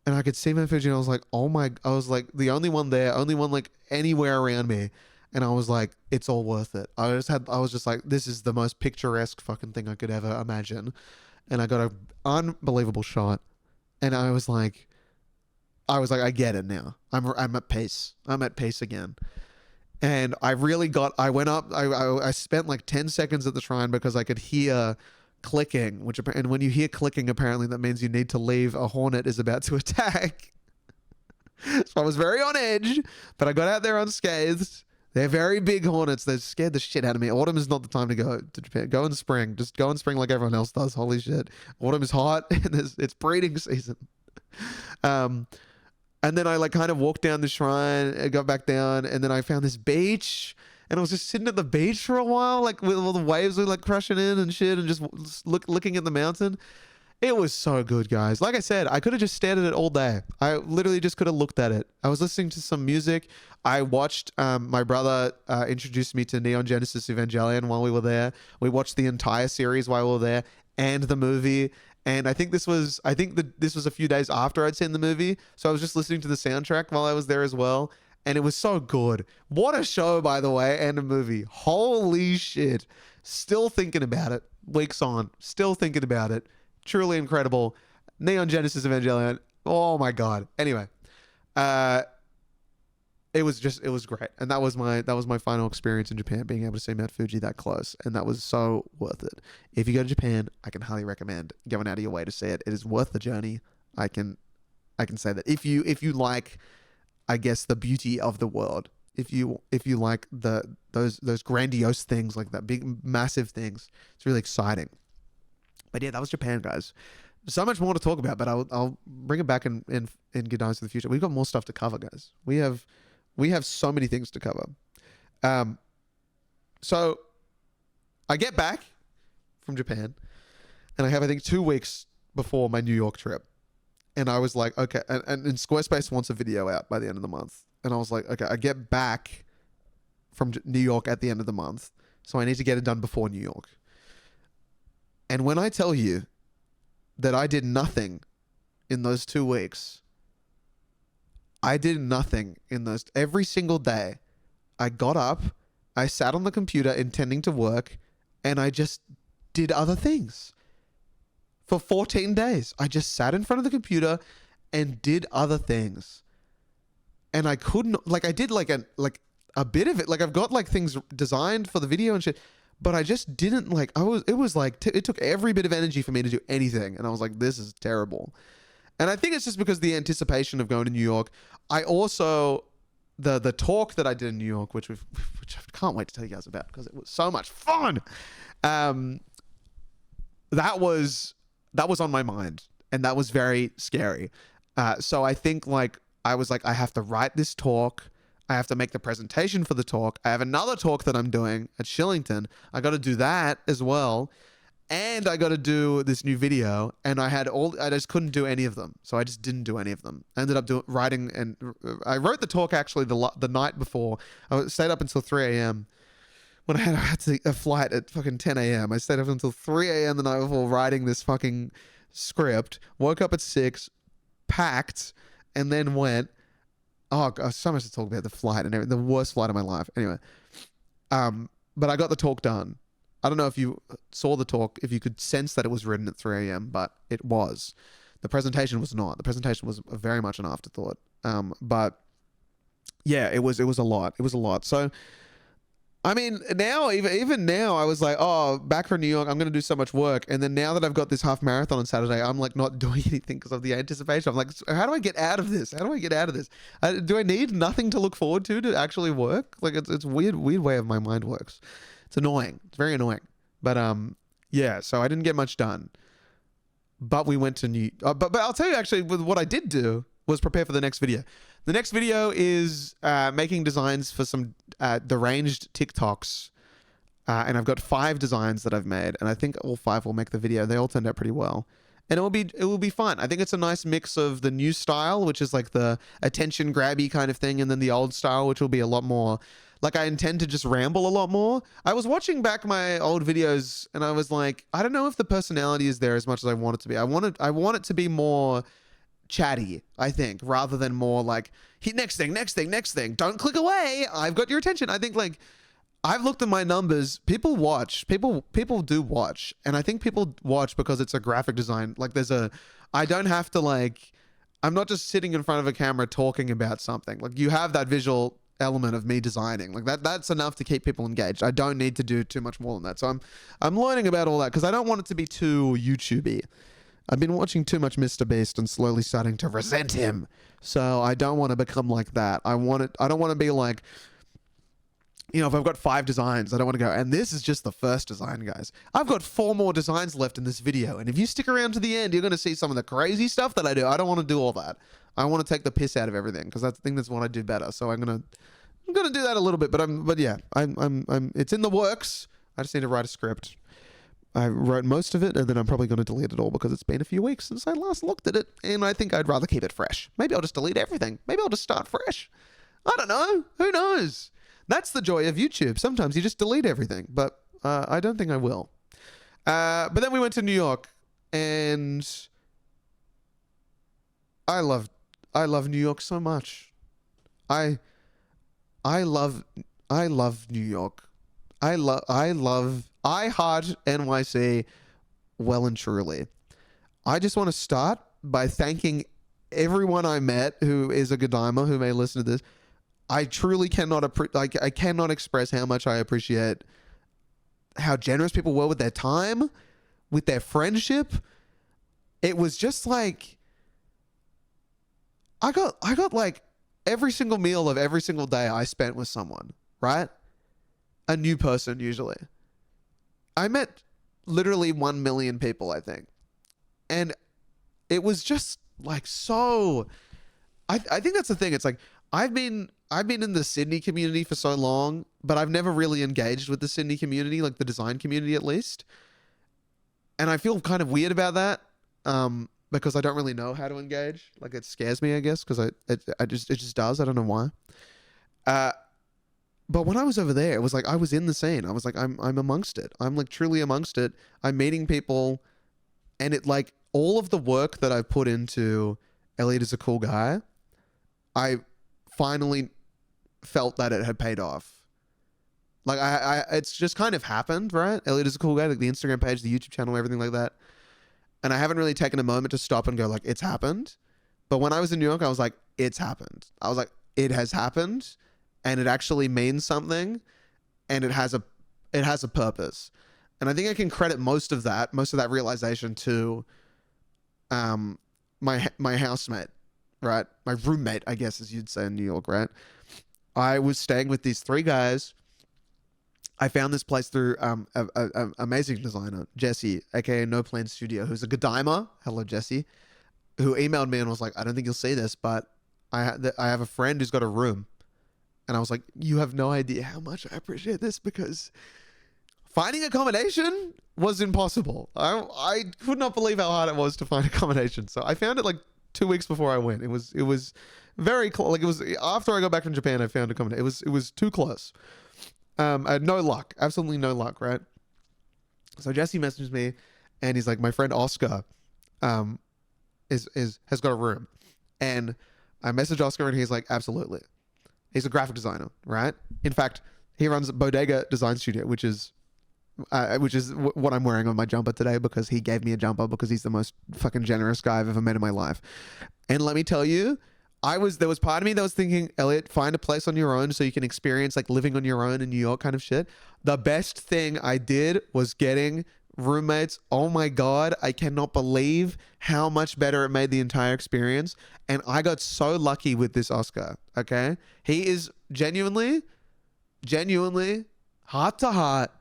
and I could see Mount Fuji and I was like, I was the only one there, only one anywhere around me. And I was like, it's all worth it. I was just like, this is the most picturesque fucking thing I could ever imagine. And I got an unbelievable shot. And I was like, I get it now. I'm at peace. I'm at peace again. And I went up, I spent 10 seconds at the shrine because I could hear clicking, and when you hear clicking, apparently that means you need to leave. A hornet is about to attack. So I was very on edge, but I got out there unscathed. They're very big hornets. They scared the shit out of me. Autumn is not the time to go to Japan. Go in spring. Just go in spring like everyone else does. Holy shit. Autumn is hot and it's breeding season. And then I kind of walked down the shrine and got back down, and then I found this beach. And I was just sitting at the beach for a while, with all the waves were crashing in and shit, and just looking at the mountain. It was so good, guys. Like I said, I could have just stared at it all day. I literally just could have looked at it. I was listening to some music. I watched, my brother introduced me to Neon Genesis Evangelion while we were there. We watched the entire series while we were there and the movie. And I think this was a few days after I'd seen the movie. So I was just listening to the soundtrack while I was there as well. And it was so good. What a show, by the way, and a movie. Holy shit. Still thinking about it. Weeks on. Still thinking about it. Truly incredible. Neon Genesis Evangelion. Oh my God. Anyway. it was great. And that was my final experience in Japan, being able to see Mount Fuji that close. And that was so worth it. If you go to Japan, I can highly recommend going out of your way to see it. It is worth the journey. I can say that. If you like, I guess, the beauty of the world, if you like those grandiose things, like that big massive things, it's really exciting. But yeah, that was Japan, guys. So much more to talk about, but I'll bring it back in Good Times for the Future. We've got more stuff to cover, guys. We have so many things to cover. So I get back from Japan, and I have, I think, 2 weeks before my New York trip. And I was like, okay, and Squarespace wants a video out by the end of the month. And I was like, okay, I get back from New York at the end of the month, so I need to get it done before New York. And when I tell you that I did nothing in those 2 weeks, I did nothing in those. Every single day, I got up, I sat on the computer intending to work, and I just did other things. For 14 days, I just sat in front of the computer and did other things. And I couldn't, like, I did like a bit of it. Like, I've got like things designed for the video and shit, but I just didn't like, it took every bit of energy for me to do anything. And I was like, this is terrible. And I think it's just because the anticipation of going to New York. I also, the talk that I did in New York, which I can't wait to tell you guys about because it was so much fun. That was on my mind, and that was very scary. So I think I was like, I have to write this talk. I have to make the presentation for the talk. I have another talk that I'm doing at Shillington. I got to do that as well. And I got to do this new video, and I just couldn't do any of them. So I just didn't do any of them. I ended up writing, and I wrote the talk actually the night before. I stayed up until 3 a.m. when I had a flight at fucking 10 a.m. I stayed up until 3 a.m. the night before writing this fucking script. Woke up at 6, packed, and then went. Oh, God, so much to talk about the flight and everything. The worst flight of my life. Anyway, but I got the talk done. I don't know if you saw the talk, if you could sense that it was written at 3 a.m., but it was. The presentation was not. The presentation was very much an afterthought. But yeah, it was a lot. It was a lot. So, I mean, now, even now, I was like, oh, back from New York, I'm going to do so much work. And then now that I've got this half marathon on Saturday, I'm like not doing anything because of the anticipation. I'm like, how do I get out of this? How do I get out of this? Do I need nothing to look forward to actually work? Like, it's weird way of my mind works. It's annoying. It's very annoying. But yeah, so I didn't get much done. But we went to but I'll tell you actually, what I did do was prepare for the next video. The next video is making designs for some deranged TikToks. And I've got 5 designs that I've made, and I think all 5 will make the video. They all turned out pretty well. And it will be fun. I think it's a nice mix of the new style, which is like the attention grabby kind of thing, and then the old style, which will be a lot more like, I intend to just ramble a lot more. I was watching back my old videos, and I was like, I don't know if the personality is there as much as I want it to be. I want it to be more chatty, I think, rather than more like, next thing. Don't click away. I've got your attention. I think, like, I've looked at my numbers. People watch. People do watch. And I think people watch because it's a graphic design. Like, I don't have to, like, I'm not just sitting in front of a camera talking about something. Like, you have that visual element of me designing. Like, that's enough to keep people engaged. I don't need to do too much more than that. So I'm learning about all that because I don't want it to be too YouTube-y. I've been watching too much Mr. Beast and slowly starting to resent him. So I don't want to become like that. I don't want to be like, you know, if I've got 5 designs, I don't want to go, and this is just the first design, guys. I've got 4 more designs left in this video, and if you stick around to the end, you're going to see some of the crazy stuff that I do. I don't want to do all that. I want to take the piss out of everything because I think that's what I do better. So I'm gonna do that a little bit, but yeah, it's in the works. I just need to write a script. I wrote most of it, and then I'm probably going to delete it all because it's been a few weeks since I last looked at it, and I think I'd rather keep it fresh. Maybe I'll just delete everything. Maybe I'll just start fresh. I don't know. Who knows? That's the joy of YouTube. Sometimes you just delete everything, but I don't think I will. But then we went to New York, and I love New York so much. I love New York. I heart NYC well and truly. I just want to start by thanking everyone I met who is a GDIME who may listen to this. I truly cannot I cannot express how much I appreciate how generous people were with their time, with their friendship. It was just like I got like every single meal of every single day I spent with someone, right? A new person usually. I met literally 1 million people, I think. And it was just like so I think that's the thing. It's like I've been in the Sydney community for so long, but I've never really engaged with the Sydney community, like the design community at least. And I feel kind of weird about that. Because I don't really know how to engage. Like it scares me, I guess, because it just does. I don't know why. But when I was over there, it was like I was in the scene. I was like, I'm amongst it. I'm like truly amongst it. I'm meeting people, and it like all of the work that I've put into Elliot is a cool guy, I finally felt that it had paid off. Like it's just kind of happened, right? Elliot is a cool guy, like the Instagram page, the YouTube channel, everything like that. And I haven't really taken a moment to stop and go like, it's happened. But when I was in New York, I was like, it's happened. I was like, it has happened, and it actually means something, and it has a purpose. And I think I can credit most of that realization to my housemate, right? My roommate, I guess, as you'd say in New York, right? I was staying with these 3 guys. I found this place through an amazing designer, Jesse, aka No Plan Studio, who's a GDIME. Hello, Jesse, who emailed me and was like, I don't think you'll see this, but I have a friend who's got a room. And I was like, you have no idea how much I appreciate this, because finding accommodation was impossible. I could not believe how hard it was to find accommodation. So I found it like 2 weeks before I went. It was very close. Like it was after I got back from Japan, I found accommodation. It was too close. I had no luck, absolutely no luck, right? So Jesse messages me, and he's like, my friend Oscar, has got a room, and I message Oscar, and he's like, absolutely. He's a graphic designer, right? In fact, he runs Bodega Design Studio, which is what I'm wearing on my jumper today, because he gave me a jumper because he's the most fucking generous guy I've ever met in my life. And let me tell you, there was part of me that was thinking, Elliot, find a place on your own so you can experience like living on your own in New York kind of shit. The best thing I did was getting roommates. Oh my God, I cannot believe how much better it made the entire experience. And I got so lucky with this Oscar, okay? He is genuinely, heart to heart,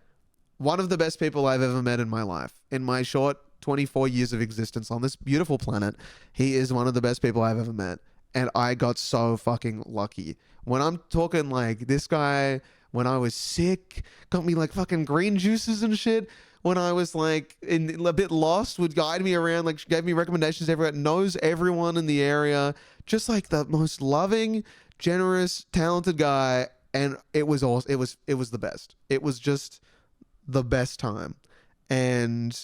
one of the best people I've ever met in my life. In my short 24 years of existence on this beautiful planet, he is one of the best people I've ever met. And I got so fucking lucky. When I'm talking like this guy, when I was sick, got me like fucking green juices and shit. When I was like a bit lost, would guide me around, like gave me recommendations everywhere, knows everyone in the area. Just like the most loving, generous, talented guy. And it was awesome. It was the best. It was just the best time. And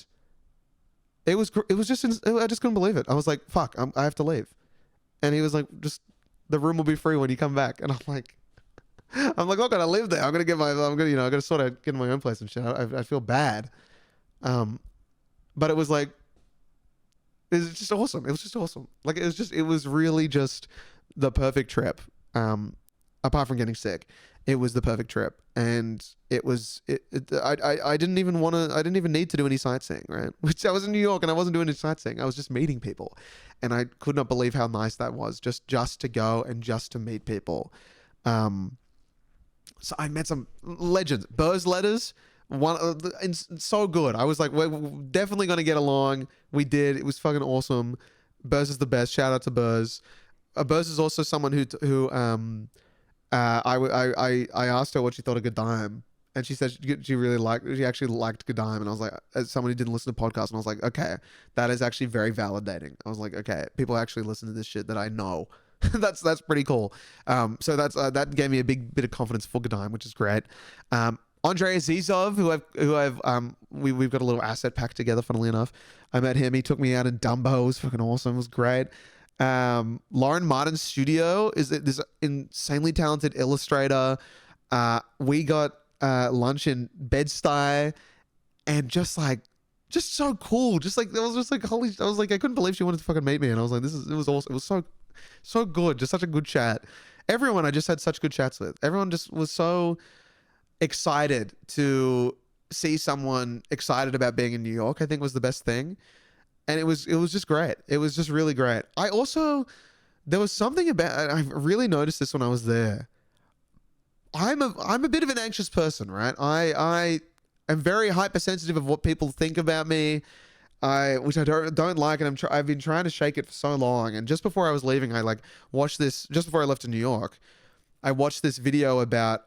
it was just, I just couldn't believe it. I was like, fuck, I have to leave. And he was like, just the room will be free when you come back. And I'm like, I'm not gonna live there. I gotta sort of get my own place and shit. I feel bad. But it was like, it was just awesome. It was just awesome. Like it was really just the perfect trip. Apart from getting sick, it was the perfect trip. And I didn't even need to do any sightseeing, right? Which I was in New York and I wasn't doing any sightseeing. I was just meeting people. And I could not believe how nice that was, just to go and just to meet people. So I met some legends. Burr's letters, so good. I was like, we're definitely going to get along. We did. It was fucking awesome. Burr's is the best. Shout out to Burr's. Burr's is also someone who I asked her what she thought of GDIME. And she said she actually liked GDIME. And I was like, as someone who didn't listen to podcasts, and I was like, okay, that is actually very validating. I was like, okay, people actually listen to this shit that I know. that's pretty cool. So that gave me a big bit of confidence for GDIME, which is great. Andrei Azizov, we've got a little asset pack together, funnily enough. I met him. He took me out in Dumbo. It was fucking awesome. It was great. Lauren Martin's studio is this insanely talented illustrator. We got lunch in Bed-Stuy, and just so cool. Just like, I was just like, holy, I was like, I couldn't believe she wanted to fucking meet me. And I was like, it was awesome. It was so good. Just such a good chat. everyone I just had such good chats with. Everyone just was so excited to see someone excited about being in New York. I think was the best thing. And it was just great. It was just really great. There was something about, I really noticed this when I was there. I'm a bit of an anxious person, right? I am very hypersensitive of what people think about me, which I don't like, and I've been trying to shake it for so long. And just before I was leaving, I like watched this. Just before I left to New York, I watched this video about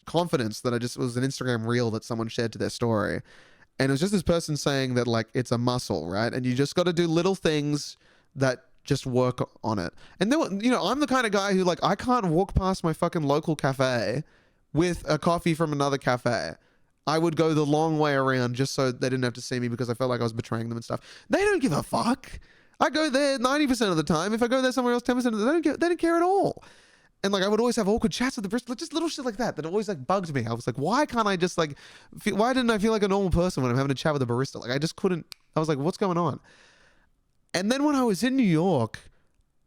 confidence that it was an Instagram reel that someone shared to their story, and it was just this person saying that like it's a muscle, right? And you just got to do little things that just work on it. And then, I'm the kind of guy who like, I can't walk past my fucking local cafe with a coffee from another cafe. I would go the long way around just so they didn't have to see me because I felt like I was betraying them and stuff. They don't give a fuck. I go there 90% of the time. If I go there somewhere else 10% of the time, they don't care at all. And like, I would always have awkward chats with the person, just little shit like that always like bugged me. I was like, why can't I just like, why didn't I feel like a normal person when I'm having a chat with a barista? Like, I just couldn't. I was like, what's going on? And then when I was in New York,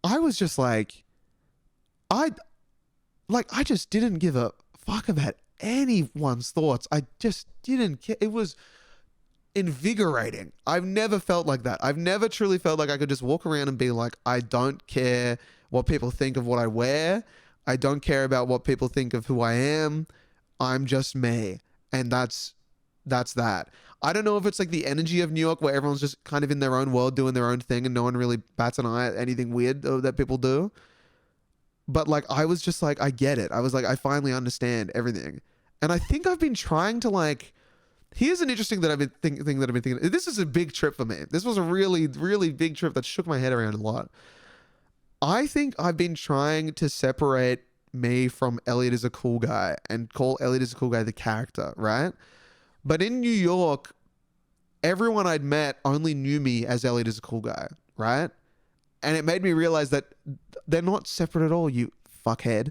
I was just like, I just didn't give a fuck about anyone's thoughts. I just didn't care. It was invigorating. I've never felt like that. I've never truly felt like I could just walk around and be like, I don't care what people think of what I wear. I don't care about what people think of who I am. I'm just me. And that's that. I don't know if it's like the energy of New York where everyone's just kind of in their own world doing their own thing and no one really bats an eye at anything weird that people do. But like, I was just like, I get it. I was like, I finally understand everything. And I think I've been trying to like, here's an interesting thing that I've been thinking. This is a big trip for me. This was a really, really big trip that shook my head around a lot. I think I've been trying to separate me from Elliot is a cool guy and call Elliot is a cool guy the character, right? But in New York, everyone I'd met only knew me as Elliot is a cool guy, right? And it made me realize that they're not separate at all, you fuckhead.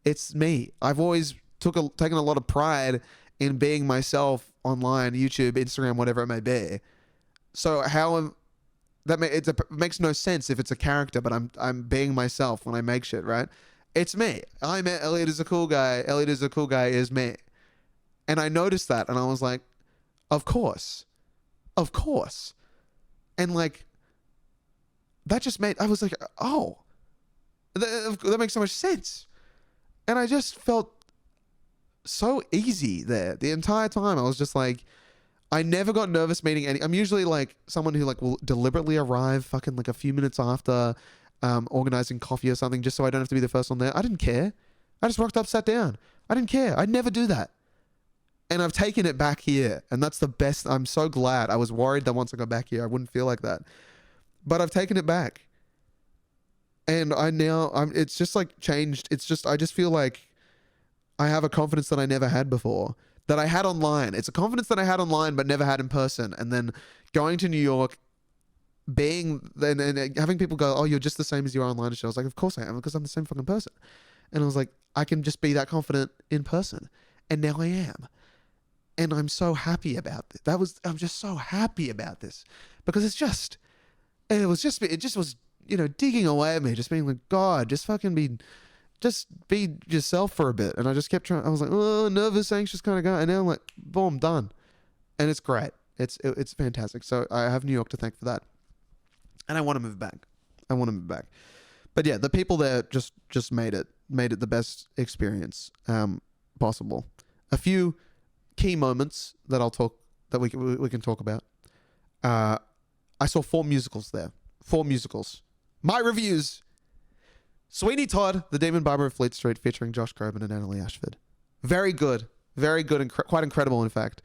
It's me. I've always taken a lot of pride in being myself online, YouTube, Instagram, whatever it may be. So it makes no sense if it's a character, but I'm being myself when I make shit, right? It's me. I'm Elliot is a cool guy. Elliot is a cool guy is me. And I noticed that and I was like, of course. And like, I was like, oh, that makes so much sense. And I just felt so easy there the entire time. I was just like, I never got nervous meeting I'm usually like someone who like will deliberately arrive fucking like a few minutes after organizing coffee or something just so I don't have to be the first one there. I didn't care. I just rocked up, sat down. I didn't care. I'd never do that. And I've taken it back here. And that's the best. I'm so glad. I was worried that once I got back here, I wouldn't feel like that. But I've taken it back. And it's just like changed. I just feel like I have a confidence that I never had before, that I had online. It's a confidence that I had online, but never had in person. And then going to New York, and having people go, oh, you're just the same as you are online. And I was like, of course I am, because I'm the same fucking person. And I was like, I can just be that confident in person. And now I am. And I'm so happy about it. I'm just so happy about this because it just was, digging away at me, just being like, God, just be yourself for a bit. And I just kept trying. I was like, oh, nervous, anxious kind of guy. And now I'm like, boom, done. And it's great. It's fantastic. So I have New York to thank for that. And I want to move back. But yeah, the people there just made it the best experience possible. A few key moments that we can talk about. I saw 4 musicals there. 4 musicals. My reviews. Sweeney Todd, The Demon Barber of Fleet Street, featuring Josh Groban and Annalie Ashford. Very good and quite incredible, in fact.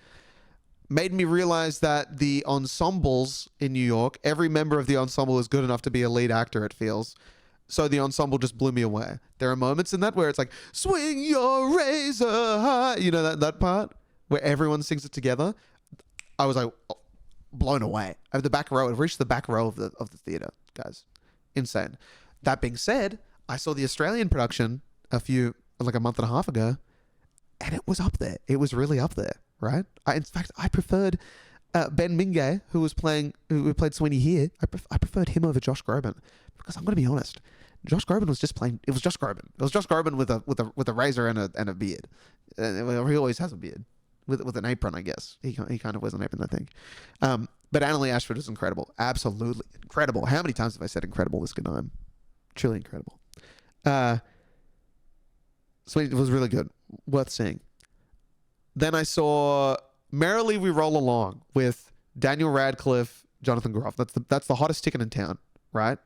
Made me realize that the ensembles in New York, every member of the ensemble is good enough to be a lead actor, it feels. So the ensemble just blew me away. There are moments in that where it's like, swing your razor high. You know that part where everyone sings it together? I was like, blown away. I have the back row. I've reached the back row of the theater, guys. Insane. That being said, I saw the Australian production like a month and a half ago, and it was up there. It was really up there, right? In fact, I preferred Ben Mingay, who played Sweeney here. I preferred him over Josh Groban because I'm going to be honest, Josh Groban was just playing. It was Josh Groban. It was Josh Groban with a razor and a beard. He always has a beard with an apron, I guess. He kind of wears an apron, I think. But Annalie Ashford was incredible. Absolutely incredible. How many times have I said incredible this GDIME? Truly incredible. So it was really good. Worth seeing. Then I saw Merrily We Roll Along with Daniel Radcliffe, Jonathan Groff. That's the hottest ticket in town, right?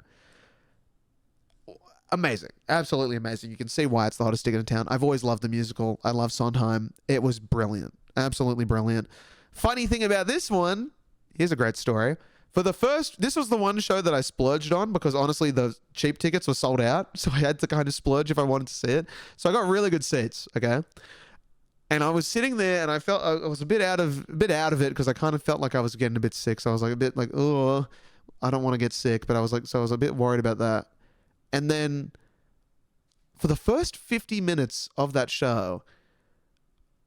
Amazing. Absolutely amazing. You can see why it's the hottest ticket in town. I've always loved the musical. I love Sondheim. It was brilliant. Absolutely brilliant. Funny thing about this one, here's a great story. This was the one show that I splurged on because honestly, the cheap tickets were sold out. So I had to kind of splurge if I wanted to see it. So I got really good seats, okay? And I was sitting there and I felt I was a bit out of it because I kind of felt like I was getting a bit sick. So I was like a bit like, oh, I don't want to get sick. But I was a bit worried about that. And then for the first 50 minutes of that show,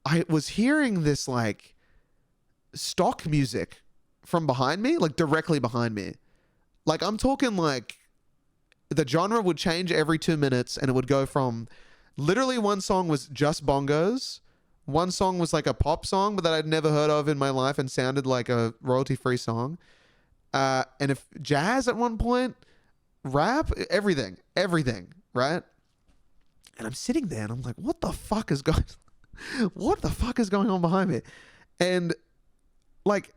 I was hearing this like stock music from behind me, like directly behind me. Like I'm talking like the genre would change every 2 minutes and it would go from literally one song was just bongos. One song was like a pop song, but that I'd never heard of in my life and sounded like a royalty-free song. And if jazz at one point, rap, everything, right? And I'm sitting there and I'm like, what the fuck is going on behind me? And like,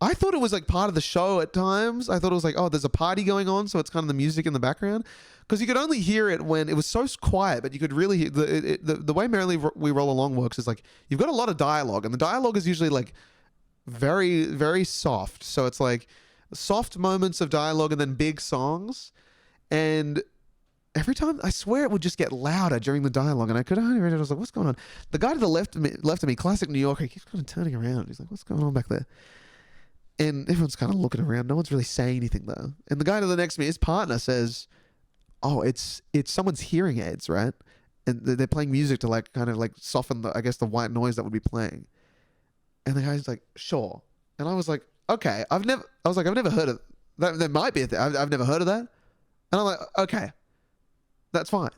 I thought it was like part of the show at times. I thought it was like, oh, there's a party going on, so it's kind of the music in the background. Because you could only hear it when it was so quiet, but you could really hear the way Merrily We Roll Along works is like you've got a lot of dialogue, and the dialogue is usually like very, very soft. So it's like soft moments of dialogue and then big songs. And every time, I swear it would just get louder during the dialogue, and I could only read it. I was like, what's going on? The guy to the left of me, classic New Yorker, he keeps kind of turning around. He's like, what's going on back there? And everyone's kind of looking around. No one's really saying anything though. And the guy to the next to me, his partner says, oh, it's someone's hearing aids, right? And they're playing music to like kind of like soften the white noise that would be playing. And the guy's like, sure. And I was like, okay, I've never heard of that. There might be a thing. I've never heard of that. And I'm like, okay, that's fine.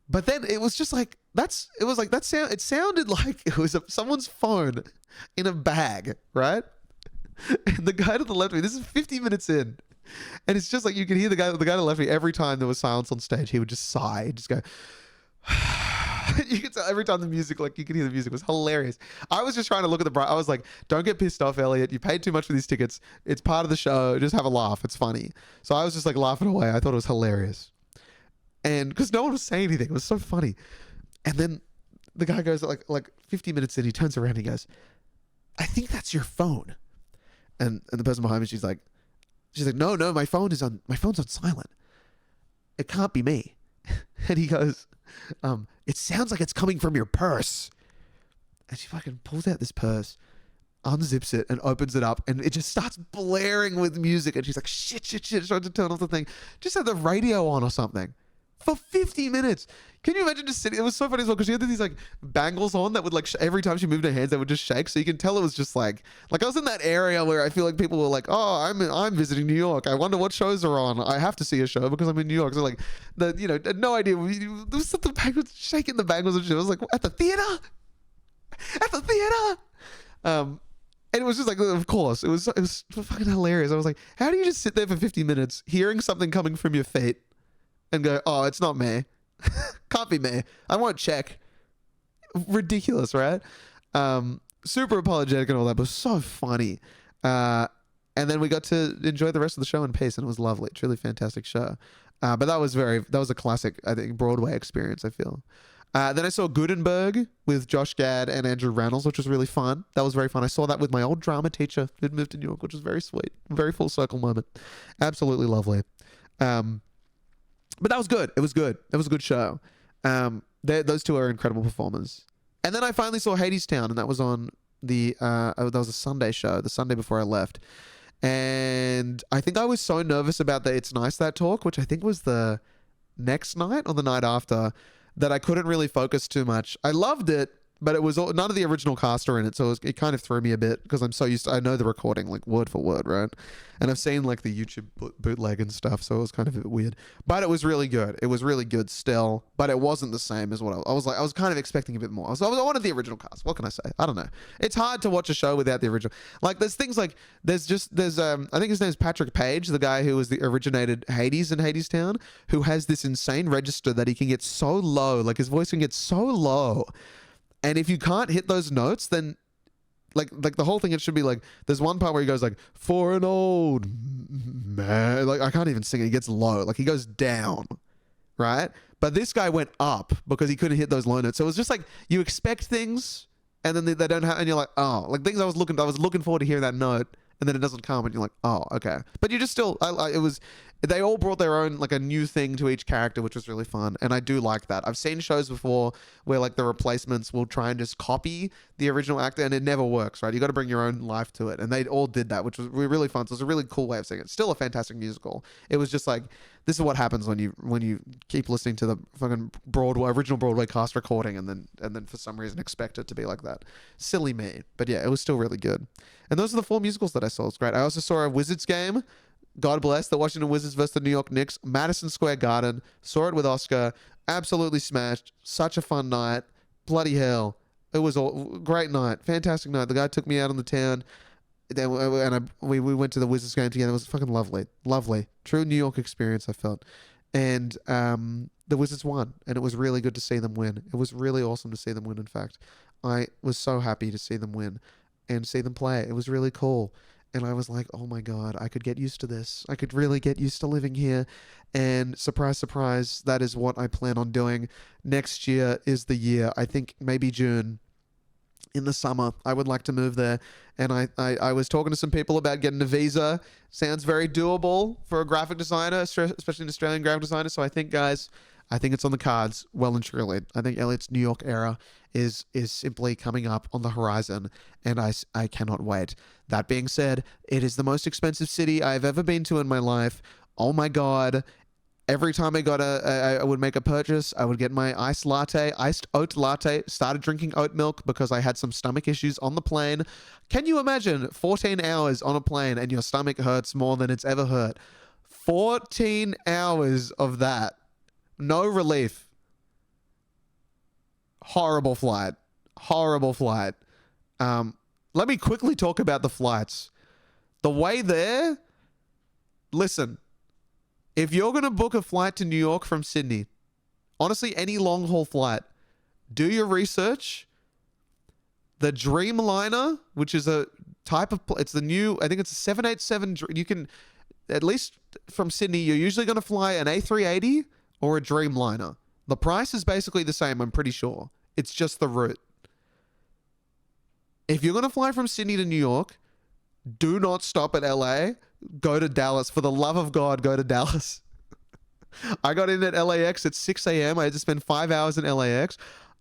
But then it was just like, it sounded like it was someone's phone in a bag, right? And the guy to the left of me, this is 50 minutes in, and it's just like you could hear the guy to the left of me every time there was silence on stage, he would just sigh, he'd just go. You could tell every time the music, like you could hear the music, was hilarious. I was just trying to look at the bright. I was like, don't get pissed off, Elliot. You paid too much for these tickets. It's part of the show. Just have a laugh. It's funny. So I was just like laughing away. I thought it was hilarious, and because no one was saying anything, it was so funny. And then the guy goes like 50 minutes in, he turns around, and he goes, I think that's your phone. And the person behind me, she's like, no, my phone's on silent. It can't be me. And he goes, it sounds like it's coming from your purse. And she fucking pulls out this purse, unzips it, and opens it up, and it just starts blaring with music. And she's like, shit, trying to turn off the thing. Just have the radio on or something. For 50 minutes. Can you imagine just sitting? It was so funny as well because she had these like bangles on that would like every time she moved her hands, they would just shake. So you can tell it was just like I was in that area where I feel like people were like, oh, I'm visiting New York. I wonder what shows are on. I have to see a show because I'm in New York. So like no idea. There was something bangles shaking the bangles and shit. I was like, at the theater. And it was just like, of course, it was fucking hilarious. I was like, how do you just sit there for 50 minutes hearing something coming from your feet and go, oh, it's not me. Can't be me. I won't check. Ridiculous, right? Super apologetic and all that, but so funny. And then we got to enjoy the rest of the show in peace, and it was lovely. Truly fantastic show. But that was a classic, I think, Broadway experience, I feel. Then I saw Gutenberg with Josh Gad and Andrew Rannells, which was really fun. That was very fun. I saw that with my old drama teacher who'd moved to New York, which was very sweet. Very full circle moment. Absolutely lovely. But that was good. It was good. It was a good show. Those two are incredible performers. And then I finally saw Hadestown, and that was on that was a Sunday show, the Sunday before I left. And I think I was so nervous about the It's Nice That talk, which I think was the next night or the night after, that I couldn't really focus too much. I loved it. but it was none of the original cast are in it, so it kind of threw me a bit because I'm so used to, I know the recording like word for word, right? And I've seen like the YouTube bootleg and stuff, so it was kind of a bit weird. But it was really good. It was really good still, but it wasn't the same as what I was like. I was kind of expecting a bit more. I wanted the original cast. What can I say? I don't know. It's hard to watch a show without the original. Like there's things like there's I think his name's Patrick Page, the guy who was the originated Hades in Hadestown, who has this insane register that he can get so low, like his voice can get so low. And if you can't hit those notes, then like the whole thing, it should be like, there's one part where he goes like, for an old man, like I can't even sing it. He gets low, like he goes down, right? But this guy went up because he couldn't hit those low notes. So it was just like, you expect things and then they don't have, and you're like, oh, like things I was looking forward to hearing that note, and then it doesn't come and you're like, oh, okay. But you just still, they all brought their own, like a new thing to each character, which was really fun. And I do like that. I've seen shows before where like the replacements will try and just copy the original actor, and it never works, right? You got to bring your own life to it. And they all did that, which was really fun. So it was a really cool way of saying it. Still a fantastic musical. It was just like, this is what happens when you keep listening to the fucking original Broadway cast recording and then for some reason expect it to be like that. Silly me. But yeah, it was still really good. And those are the 4 musicals that I saw. It's great. I also saw a Wizards game. God bless, the Washington Wizards versus the New York Knicks, Madison Square Garden. Saw it with Oscar. Absolutely smashed. Such a fun night. Bloody hell. It was a great night. Fantastic night. The guy took me out on the town. And we went to the Wizards game together. It was fucking lovely. Lovely. True New York experience, I felt. And the Wizards won. And it was really good to see them win. It was really awesome to see them win, in fact. I was so happy to see them win and see them play. It was really cool. And I was like, oh my God, I could get used to this. I could really get used to living here. And surprise, surprise, that is what I plan on doing. Next year is the year, I think maybe June, in the summer, I would like to move there. And I was talking to some people about getting a visa. Sounds very doable for a graphic designer, especially an Australian graphic designer. So I think, guys, I think it's on the cards well and truly. I think Elliot's New York era is simply coming up on the horizon, and I cannot wait. That being said, it is the most expensive city I've ever been to in my life. Oh my God. Every time I would make a purchase, I would get my iced oat latte, started drinking oat milk because I had some stomach issues on the plane. Can you imagine 14 hours on a plane and your stomach hurts more than it's ever hurt? 14 hours of that. No relief. Horrible flight. Horrible flight. Let me quickly talk about the flights. The way there, listen, if you're going to book a flight to New York from Sydney, honestly, any long haul flight, do your research. The Dreamliner, which is a type of, it's the new, I think it's a 787. You can, at least from Sydney, you're usually going to fly an A380 or a Dreamliner. The price is basically the same, I'm pretty sure. It's just the route. If you're going to fly from Sydney to New York, do not stop at LA. Go to Dallas. For the love of God, go to Dallas. I got in at LAX at 6 a.m. I had to spend 5 hours in LAX.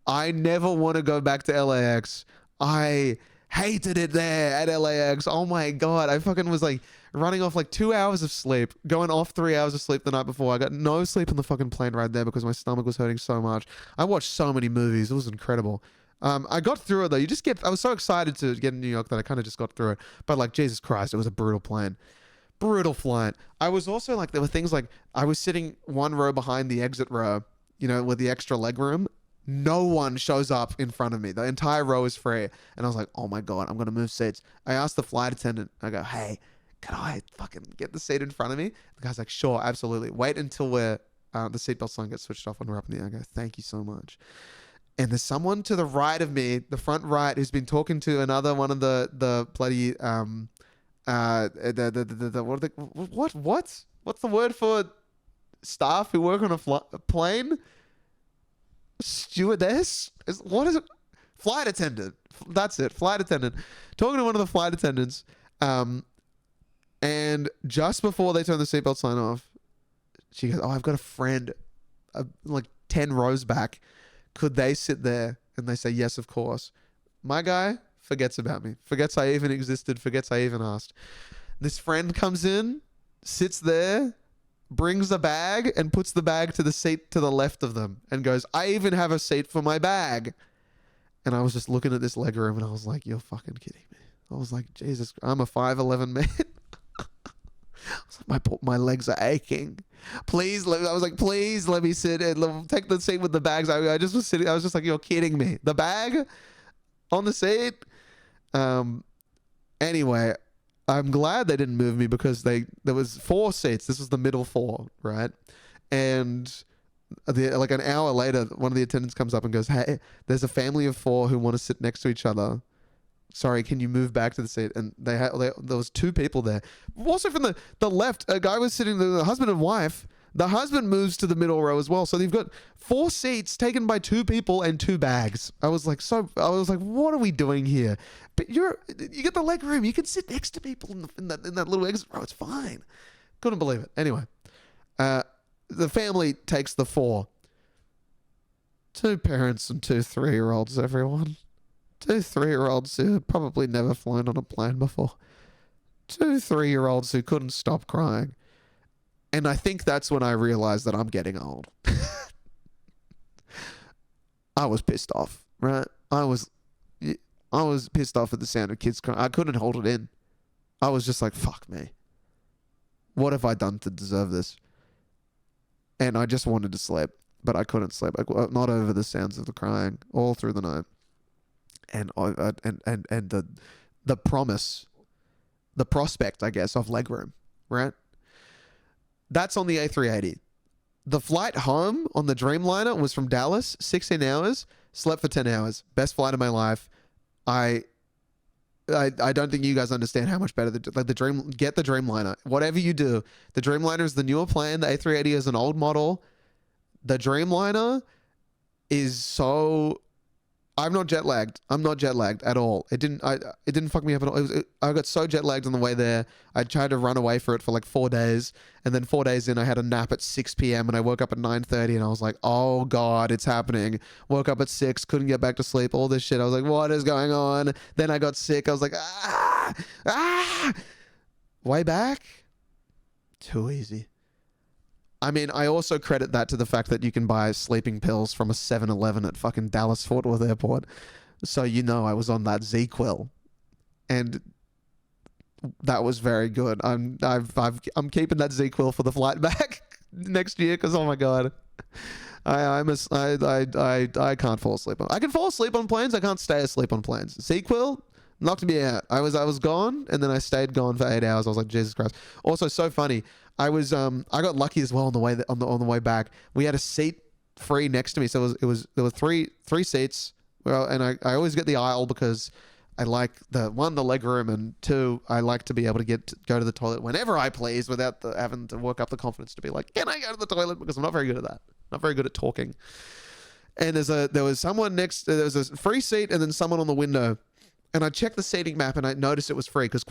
I never want to go back to LAX. I hated it there at LAX. Oh my God. I fucking was like running off like 2 hours of sleep, going off 3 hours of sleep the night before. I got no sleep on the fucking plane ride there because my stomach was hurting so much. I watched so many movies. It was incredible. I got through it though. I was so excited to get in New York that I kind of just got through it. But like, Jesus Christ, it was a brutal plane. Brutal flight. I was also like, there were things like, I was sitting one row behind the exit row, you know, with the extra leg room. No one shows up in front of me. The entire row is free. And I was like, oh my God, I'm going to move seats. I asked the flight attendant, I go, hey, can I fucking get the seat in front of me? The guy's like, sure, absolutely. Wait until the seatbelt sign gets switched off when we're up in the air. I go, thank you so much. And there's someone to the right of me, the front right, who's been talking to another one of the bloody what's the word for staff who work on a plane? Stewardess? What is it? Flight attendant. That's it. Flight attendant. Talking to one of the flight attendants, and just before they turn the seatbelt sign off, she goes, "Oh, I've got a friend, like 10 rows back. Could they sit there?" And they say, "Yes, of course." My guy forgets about me. Forgets I even existed. Forgets I even asked. This friend comes in, sits there, brings a bag, and puts the bag to the seat to the left of them and goes, "I even have a seat for my bag." And I was just looking at this leg room and I was like, you're fucking kidding me. I was like, Jesus, I'm a 5'11" man. I was like, my legs are aching. Please, I was like, please let me sit and take the seat with the bags. I just was sitting. I was just like, you're kidding me. The bag on the seat. Anyway, I'm glad they didn't move me because there was 4 seats. This was the middle 4, right? And like an hour later, one of the attendants comes up and goes, hey, there's a family of 4 who want to sit next to each other. Sorry, can you move back to the seat? And there was 2 people there. Also from the left, a guy was sitting there, the husband and wife. The husband moves to the middle row as well. So they've got 4 seats taken by 2 people and 2 bags. I was like, what are we doing here? But you get the leg room. You can sit next to people in that little exit row. It's fine. Couldn't believe it. Anyway, the family takes the 4. 2 parents and 2 3-year-olds, everyone. 2 3-year-olds who had probably never flown on a plane before. 2 3-year-olds who couldn't stop crying. And I think that's when I realized that I'm getting old. I was pissed off, right? I was pissed off at the sound of kids crying. I couldn't hold it in. I was just like, fuck me. What have I done to deserve this? And I just wanted to sleep, but I couldn't sleep. Not over the sounds of the crying all through the night. And the prospect, I guess, of legroom, right? That's on the A380. The flight home on the Dreamliner was from Dallas, 16 hours, slept for 10 hours. Best flight of my life. I don't think you guys understand how much better get the Dreamliner. Whatever you do, the Dreamliner is the newer plane. The A380 is an old model. The Dreamliner is so. I'm not jet lagged. I'm not jet lagged at all. It didn't fuck me up at all. I got so jet lagged on the way there. I tried to run away for it for like 4 days, and then 4 days in, I had a nap at 6 p.m. and I woke up at 9:30, and I was like, "Oh God, it's happening." Woke up at 6, couldn't get back to sleep. All this shit. I was like, "What is going on?" Then I got sick. I was like, "Ah." Way back, too easy. I mean, I also credit that to the fact that you can buy sleeping pills from a 7-Eleven at fucking Dallas Fort Worth Airport. So I was on that Z-Quil, and that was very good. I'm keeping that Z-Quil for the flight back next year because, oh my God, I can't fall asleep. I can fall asleep on planes. I can't stay asleep on planes. Z-Quil knocked me out. I was gone, and then I stayed gone for 8 hours. I was like, Jesus Christ. Also, so funny. I got lucky as well on the way on the way back. We had a seat free next to me, so there were three seats. Well, and I always get the aisle because I like the leg room, and 2, I like to be able to go to the toilet whenever I please without having to work up the confidence to be like, can I go to the toilet? Because I'm not very good at that. Not very good at talking. And there was a free seat and then someone on the window. And I checked the seating map and I noticed it was free because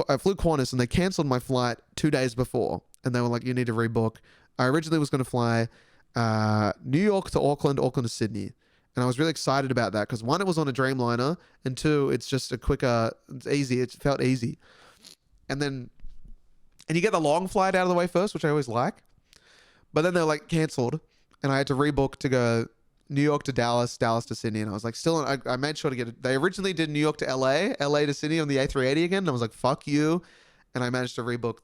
I flew Qantas and they cancelled my flight 2 days before. And they were like, you need to rebook. I originally was going to fly New York to Auckland, Auckland to Sydney. And I was really excited about that because 1, it was on a Dreamliner, and 2, it's just a quicker, it's easy. It felt easy. And you get the long flight out of the way first, which I always like. But then they're like cancelled and I had to rebook to go New York to Dallas, Dallas to Sydney, and I was like, I made sure to get it. They originally did New York to LA to Sydney on the A380 again, and I was like, fuck you, and I managed to rebook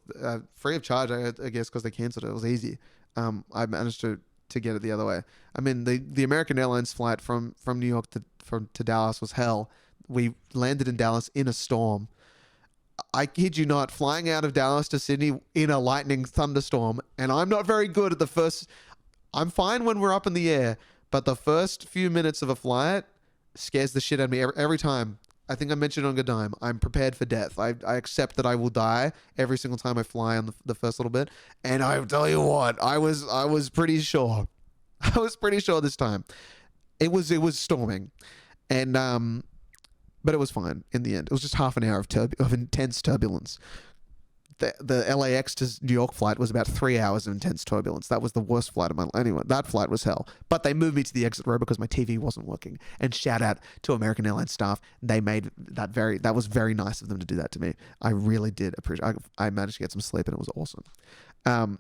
free of charge, I guess, because they canceled it. It was easy. I managed to get it the other way. I mean, the American Airlines flight from New York to Dallas was hell. We landed in Dallas in a storm. I kid you not, flying out of Dallas to Sydney in a lightning thunderstorm, and I'm not very good at the first. I'm fine when we're up in the air. But the first few minutes of a flight scares the shit out of me every time. I think I mentioned on GDIME, I'm prepared for death. I accept that I will die every single time I fly on the first little bit. And I tell you what, I was pretty sure. I was pretty sure this time. It was storming, and but it was fine in the end. It was just half an hour of intense turbulence. The LAX to New York flight was about 3 hours of intense turbulence. That was the worst flight of my life. Anyway, that flight was hell. But they moved me to the exit row because my TV wasn't working. And shout out to American Airlines staff. They made that was very nice of them to do that to me. I really did appreciate. I managed to get some sleep and it was awesome. The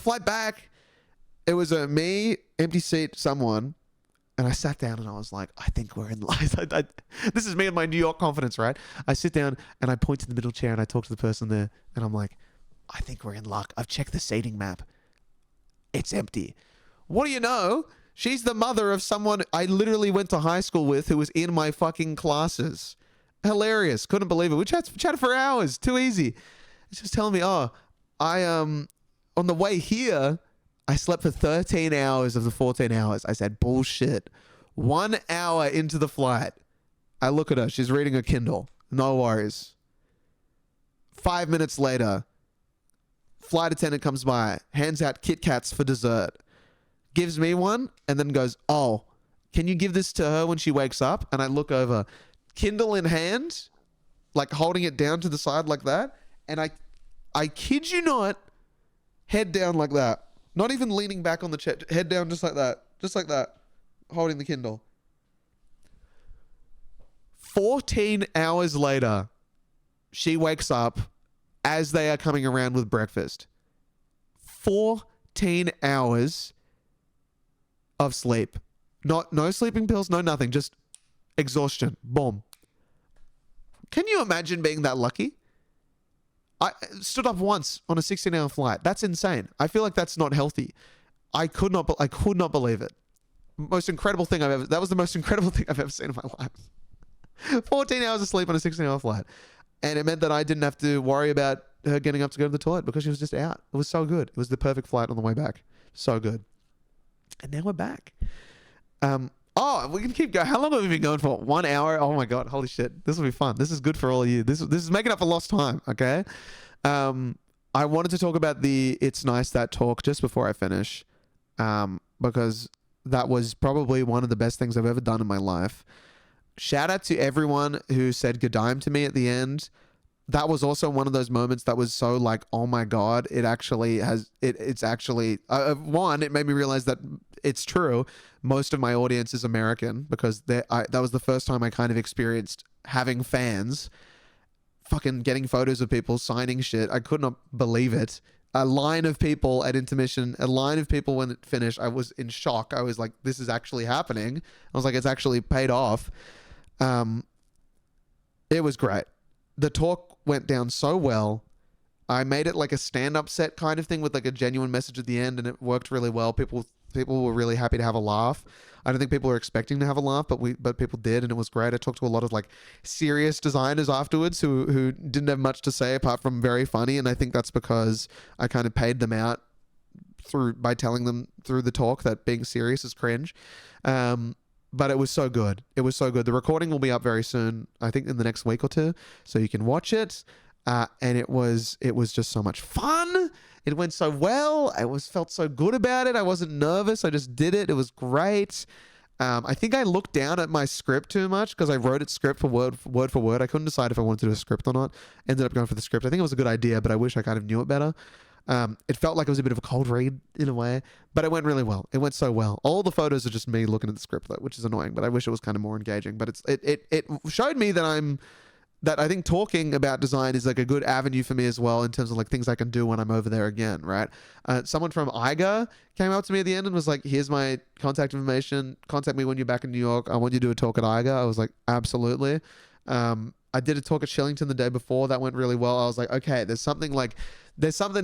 flight back, it was me, empty seat, someone. And I sat down and I was like, I think we're in line. This is me and my New York confidence, right? I sit down and I point to the middle chair and I talk to the person there and I'm like, I think we're in luck. I've checked the seating map. It's empty. What do you know? She's the mother of someone I literally went to high school with who was in my fucking classes. Hilarious. Couldn't believe it. We chatted for hours. Too easy. She's just telling me, oh, on the way here, I slept for 13 hours of the 14 hours. I said, bullshit. 1 hour into the flight, I look at her. She's reading a Kindle. No worries. 5 minutes later, flight attendant comes by, hands out Kit Kats for dessert, gives me one, and then goes, oh, can you give this to her when she wakes up? And I look over, Kindle in hand, like holding it down to the side like that. And I kid you not, head down like that. Not even leaning back on the chair, head down just like that, holding the Kindle. 14 hours later, she wakes up as they are coming around with breakfast. 14 hours of sleep. No sleeping pills, no nothing, just exhaustion. Boom. Can you imagine being that lucky? I stood up once on a 16-hour flight. That's insane. I feel like that's not healthy. I could not believe it. That was the most incredible thing I've ever seen in my life. 14 hours of sleep on a 16-hour flight. And it meant that I didn't have to worry about her getting up to go to the toilet because she was just out. It was so good. It was the perfect flight on the way back. So good. And now we're back. We can keep going. How long have we been going for? 1 hour? Oh my God. Holy shit. This will be fun. This is good for all of you. This is making up for lost time. Okay. I wanted to talk about the It's Nice That talk just before I finish. Because that was probably one of the best things I've ever done in my life. Shout out to everyone who said GDIME to me at the end. That was also one of those moments that was so like, oh my God, it actually has, it's actually, one, it made me realize that it's true. Most of my audience is American because that was the first time I kind of experienced having fans, fucking getting photos of people signing shit. I could not believe it. A line of people at intermission, a line of people when it finished. I was in shock. I was like, this is actually happening. I was like, it's actually paid off. It was great. The talk went down so well. I made it like a stand-up set kind of thing with like a genuine message at the end, and it worked really well. People were really happy to have a laugh. I don't think people were expecting to have a laugh, but people did, and it was great. I talked to a lot of like serious designers afterwards who didn't have much to say apart from very funny, and I think that's because I kind of paid them out by telling them through the talk that being serious is cringe. But it was so good. It was so good. The recording will be up very soon, I think in the next week or two, so you can watch it. And it was just so much fun. It went so well. I felt so good about it. I wasn't nervous. I just did it. It was great. I think I looked down at my script too much because I wrote it script for word for word. I couldn't decide if I wanted to do a script or not. Ended up going for the script. I think it was a good idea, but I wish I kind of knew it better. It felt like it was a bit of a cold read in a way, but it went really well. It went so well. All the photos are just me looking at the script though, which is annoying, but I wish it was kind of more engaging. But it showed me that I think talking about design is like a good avenue for me as well in terms of like things I can do when I'm over there again, right? Someone from Iger came up to me at the end and was like, here's my contact information. Contact me when you're back in New York. I want you to do a talk at Iger. I was like, absolutely. I did a talk at Shillington the day before. That went really well. I was like, okay, there's something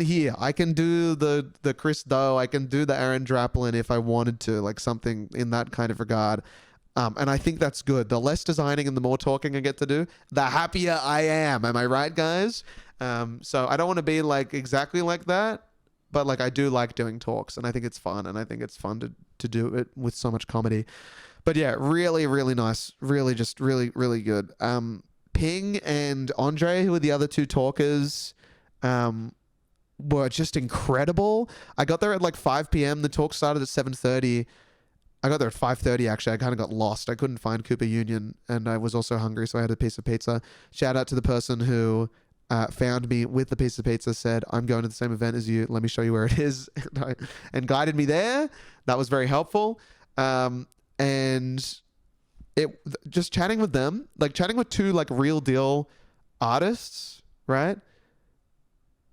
here. I can do the Chris Doe. I can do the Aaron Draplin if I wanted to, like something in that kind of regard. And I think that's good. The less designing and the more talking I get to do, the happier I am. Am I right, guys? So I don't want to be like exactly like that, but like I do like doing talks, and I think it's fun, and I think it's fun to do it with so much comedy. But yeah, really, really nice. Really, just really, really good. Ping and Andre, who were the other two talkers, were just incredible. I got there at like 5 p.m. The talk started at 7:30. I got there at 5:30 actually. I kind of got lost. I couldn't find Cooper Union, and I was also hungry, so I had a piece of pizza. Shout out to the person who found me with the piece of pizza, said, I'm going to the same event as you. Let me show you where it is, and guided me there. That was very helpful. And just chatting with them, like chatting with two like real deal artists, right?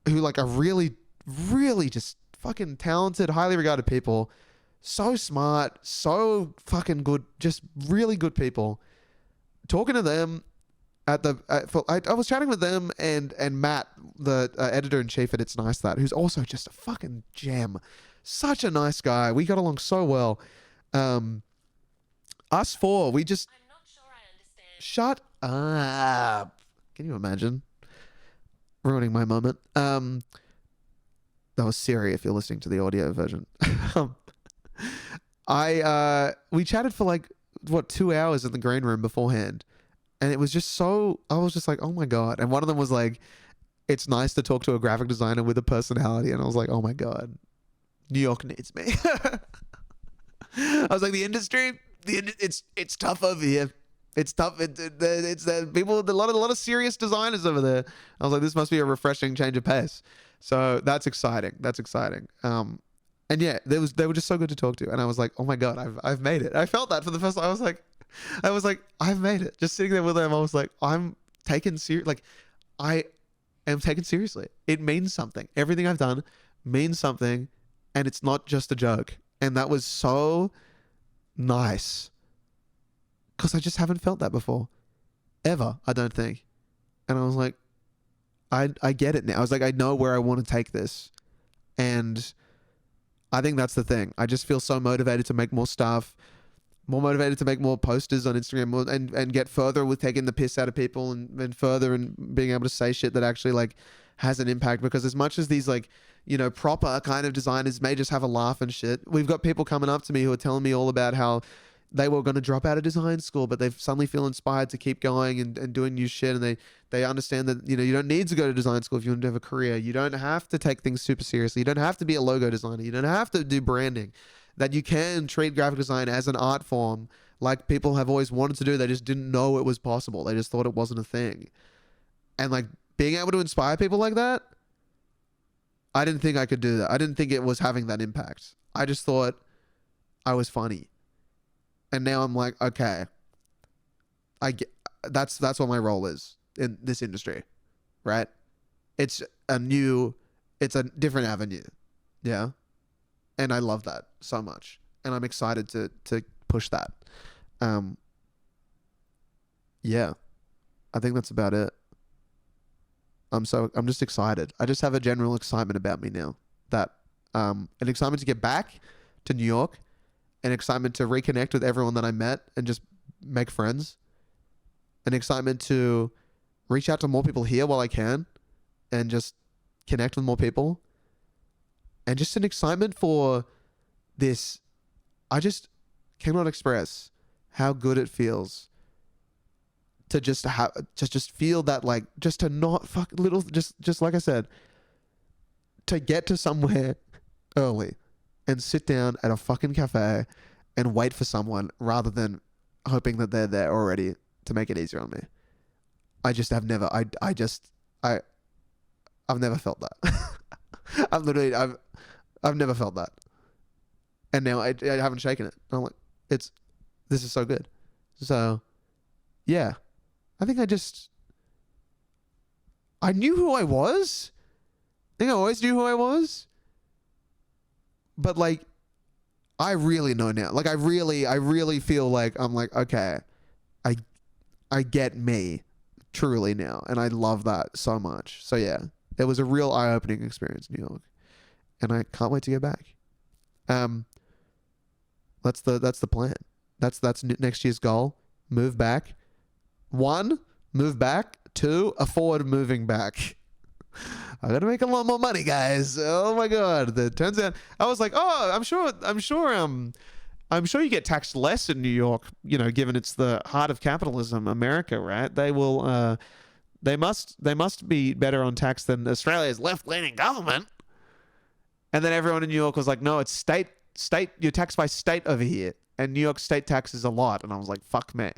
Who like are really, really just fucking talented, highly regarded people. So smart, so fucking good, just really good people. Talking to them I was chatting with them and Matt, the editor-in-chief at It's Nice That, who's also just a fucking gem. Such a nice guy. We got along so well. Us four, we just... I'm not sure I understand. Shut up. Can you imagine? Ruining my moment. That was Siri if you're listening to the audio version. We chatted for like, 2 hours in the green room beforehand. And it was just so, I was just like, oh my God. And one of them was like, it's nice to talk to a graphic designer with a personality. And I was like, oh my God, New York needs me. I was like, the industry, it's tough over here. It's tough. It's people, a lot of serious designers over there. I was like, this must be a refreshing change of pace. So that's exciting. And yeah, they were just so good to talk to. And I was like, oh my God, I've made it. I felt that for the first time. I was like, I've made it. Just sitting there with them, I was like, I'm taken serious. Like, I am taken seriously. It means something. Everything I've done means something, and it's not just a joke. And that was so nice, because I just haven't felt that before, ever. I don't think. And I was like, I get it now. I was like, I know where I want to take this, and I think that's the thing. I just feel so motivated to make more stuff. More motivated to make more posters on Instagram and get further with taking the piss out of people and further and being able to say shit that actually like has an impact. Because as much as these like, proper kind of designers may just have a laugh and shit, we've got people coming up to me who are telling me all about how they were going to drop out of design school, but they suddenly feel inspired to keep going and doing new shit. And they understand that, you don't need to go to design school if you want to have a career. You don't have to take things super seriously. You don't have to be a logo designer. You don't have to do branding. That you can treat graphic design as an art form like people have always wanted to do. They just didn't know it was possible. They just thought it wasn't a thing. And like being able to inspire people like that, I didn't think I could do that. I didn't think it was having that impact. I just thought I was funny. And now I'm like, okay, that's what my role is in this industry, right? It's a different avenue. Yeah. And I love that so much. And I'm excited to push that. Yeah. I think that's about it. I'm just excited. I just have a general excitement about me now. That an excitement to get back to New York, an excitement to reconnect with everyone that I met and just make friends, an excitement to reach out to more people here while I can and just connect with more people. And just an excitement for this. I just cannot express how good it feels to just feel that, like, just to not fuck little, just like I said, to get to somewhere early and sit down at a fucking cafe and wait for someone rather than hoping that they're there already to make it easier on me. I just have never, I've never felt that. I've never felt that. And now I haven't shaken it. I'm like, this is so good. So, yeah. I think I knew who I was. I think I always knew who I was. But like, I really know now. Like, I really feel like I'm like, okay, I get me truly now. And I love that so much. So yeah, it was a real eye-opening experience in New York. And I can't wait to get back. That's the plan. That's next year's goal. Move back. 1, move back. 2, afford moving back. I gotta make a lot more money, guys. Oh my God. It turns out I was like, oh, I'm sure you get taxed less in New York, given it's the heart of capitalism, America, right? They must be better on tax than Australia's left-leaning government. And then everyone in New York was like, no, it's state, you're taxed by state over here. And New York state taxes a lot. And I was like, fuck me.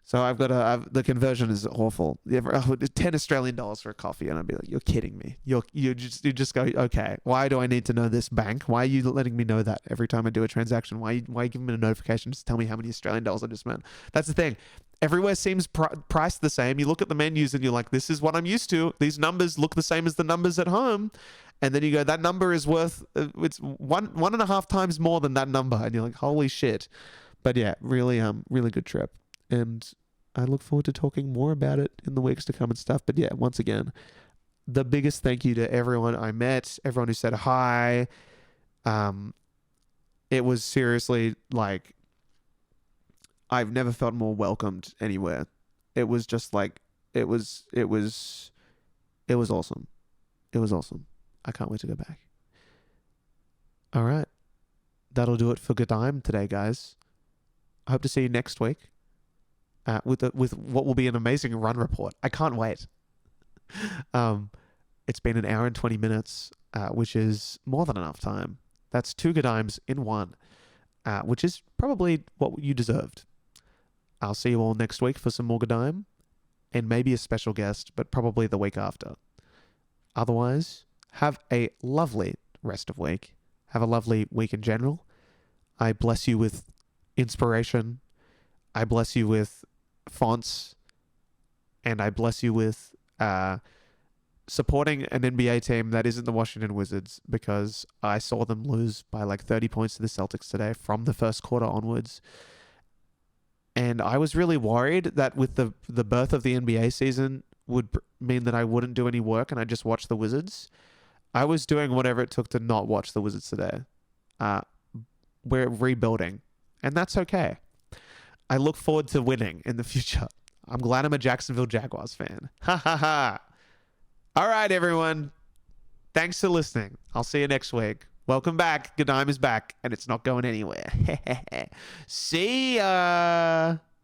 So the conversion is awful. $10 Australian for a coffee. And I'd be like, you're kidding me. You just go, okay, why do I need to know this bank? Why are you letting me know that every time I do a transaction? Why are you giving me a notification to tell me how many Australian dollars I just spent? That's the thing. Everywhere seems priced the same. You look at the menus and you're like, this is what I'm used to. These numbers look the same as the numbers at home. And then you go, that number is worth, it's one and a half times more than that number. And you're like, holy shit. But yeah, really, really good trip. And I look forward to talking more about it in the weeks to come and stuff. But yeah, once again, the biggest thank you to everyone I met, everyone who said hi. It was seriously like, I've never felt more welcomed anywhere. It was just like, it was awesome. It was awesome. I can't wait to go back. All right. That'll do it for GDIME today, guys. I hope to see you next week with what will be an amazing run report. I can't wait. It's been an hour and 20 minutes, which is more than enough time. That's 2 GDIMEs in one, which is probably what you deserved. I'll see you all next week for some more GDIME and maybe a special guest, but probably the week after. Otherwise, have a lovely rest of week. Have a lovely week in general. I bless you with inspiration. I bless you with fonts. And I bless you with supporting an NBA team that isn't the Washington Wizards, because I saw them lose by like 30 points to the Celtics today from the first quarter onwards. And I was really worried that with the birth of the NBA season would mean that I wouldn't do any work and I just watch the Wizards. I was doing whatever it took to not watch the Wizards today. We're rebuilding, and that's okay. I look forward to winning in the future. I'm glad I'm a Jacksonville Jaguars fan. Ha ha ha. All right, everyone. Thanks for listening. I'll see you next week. Welcome back. GDIME is back, and it's not going anywhere. See ya.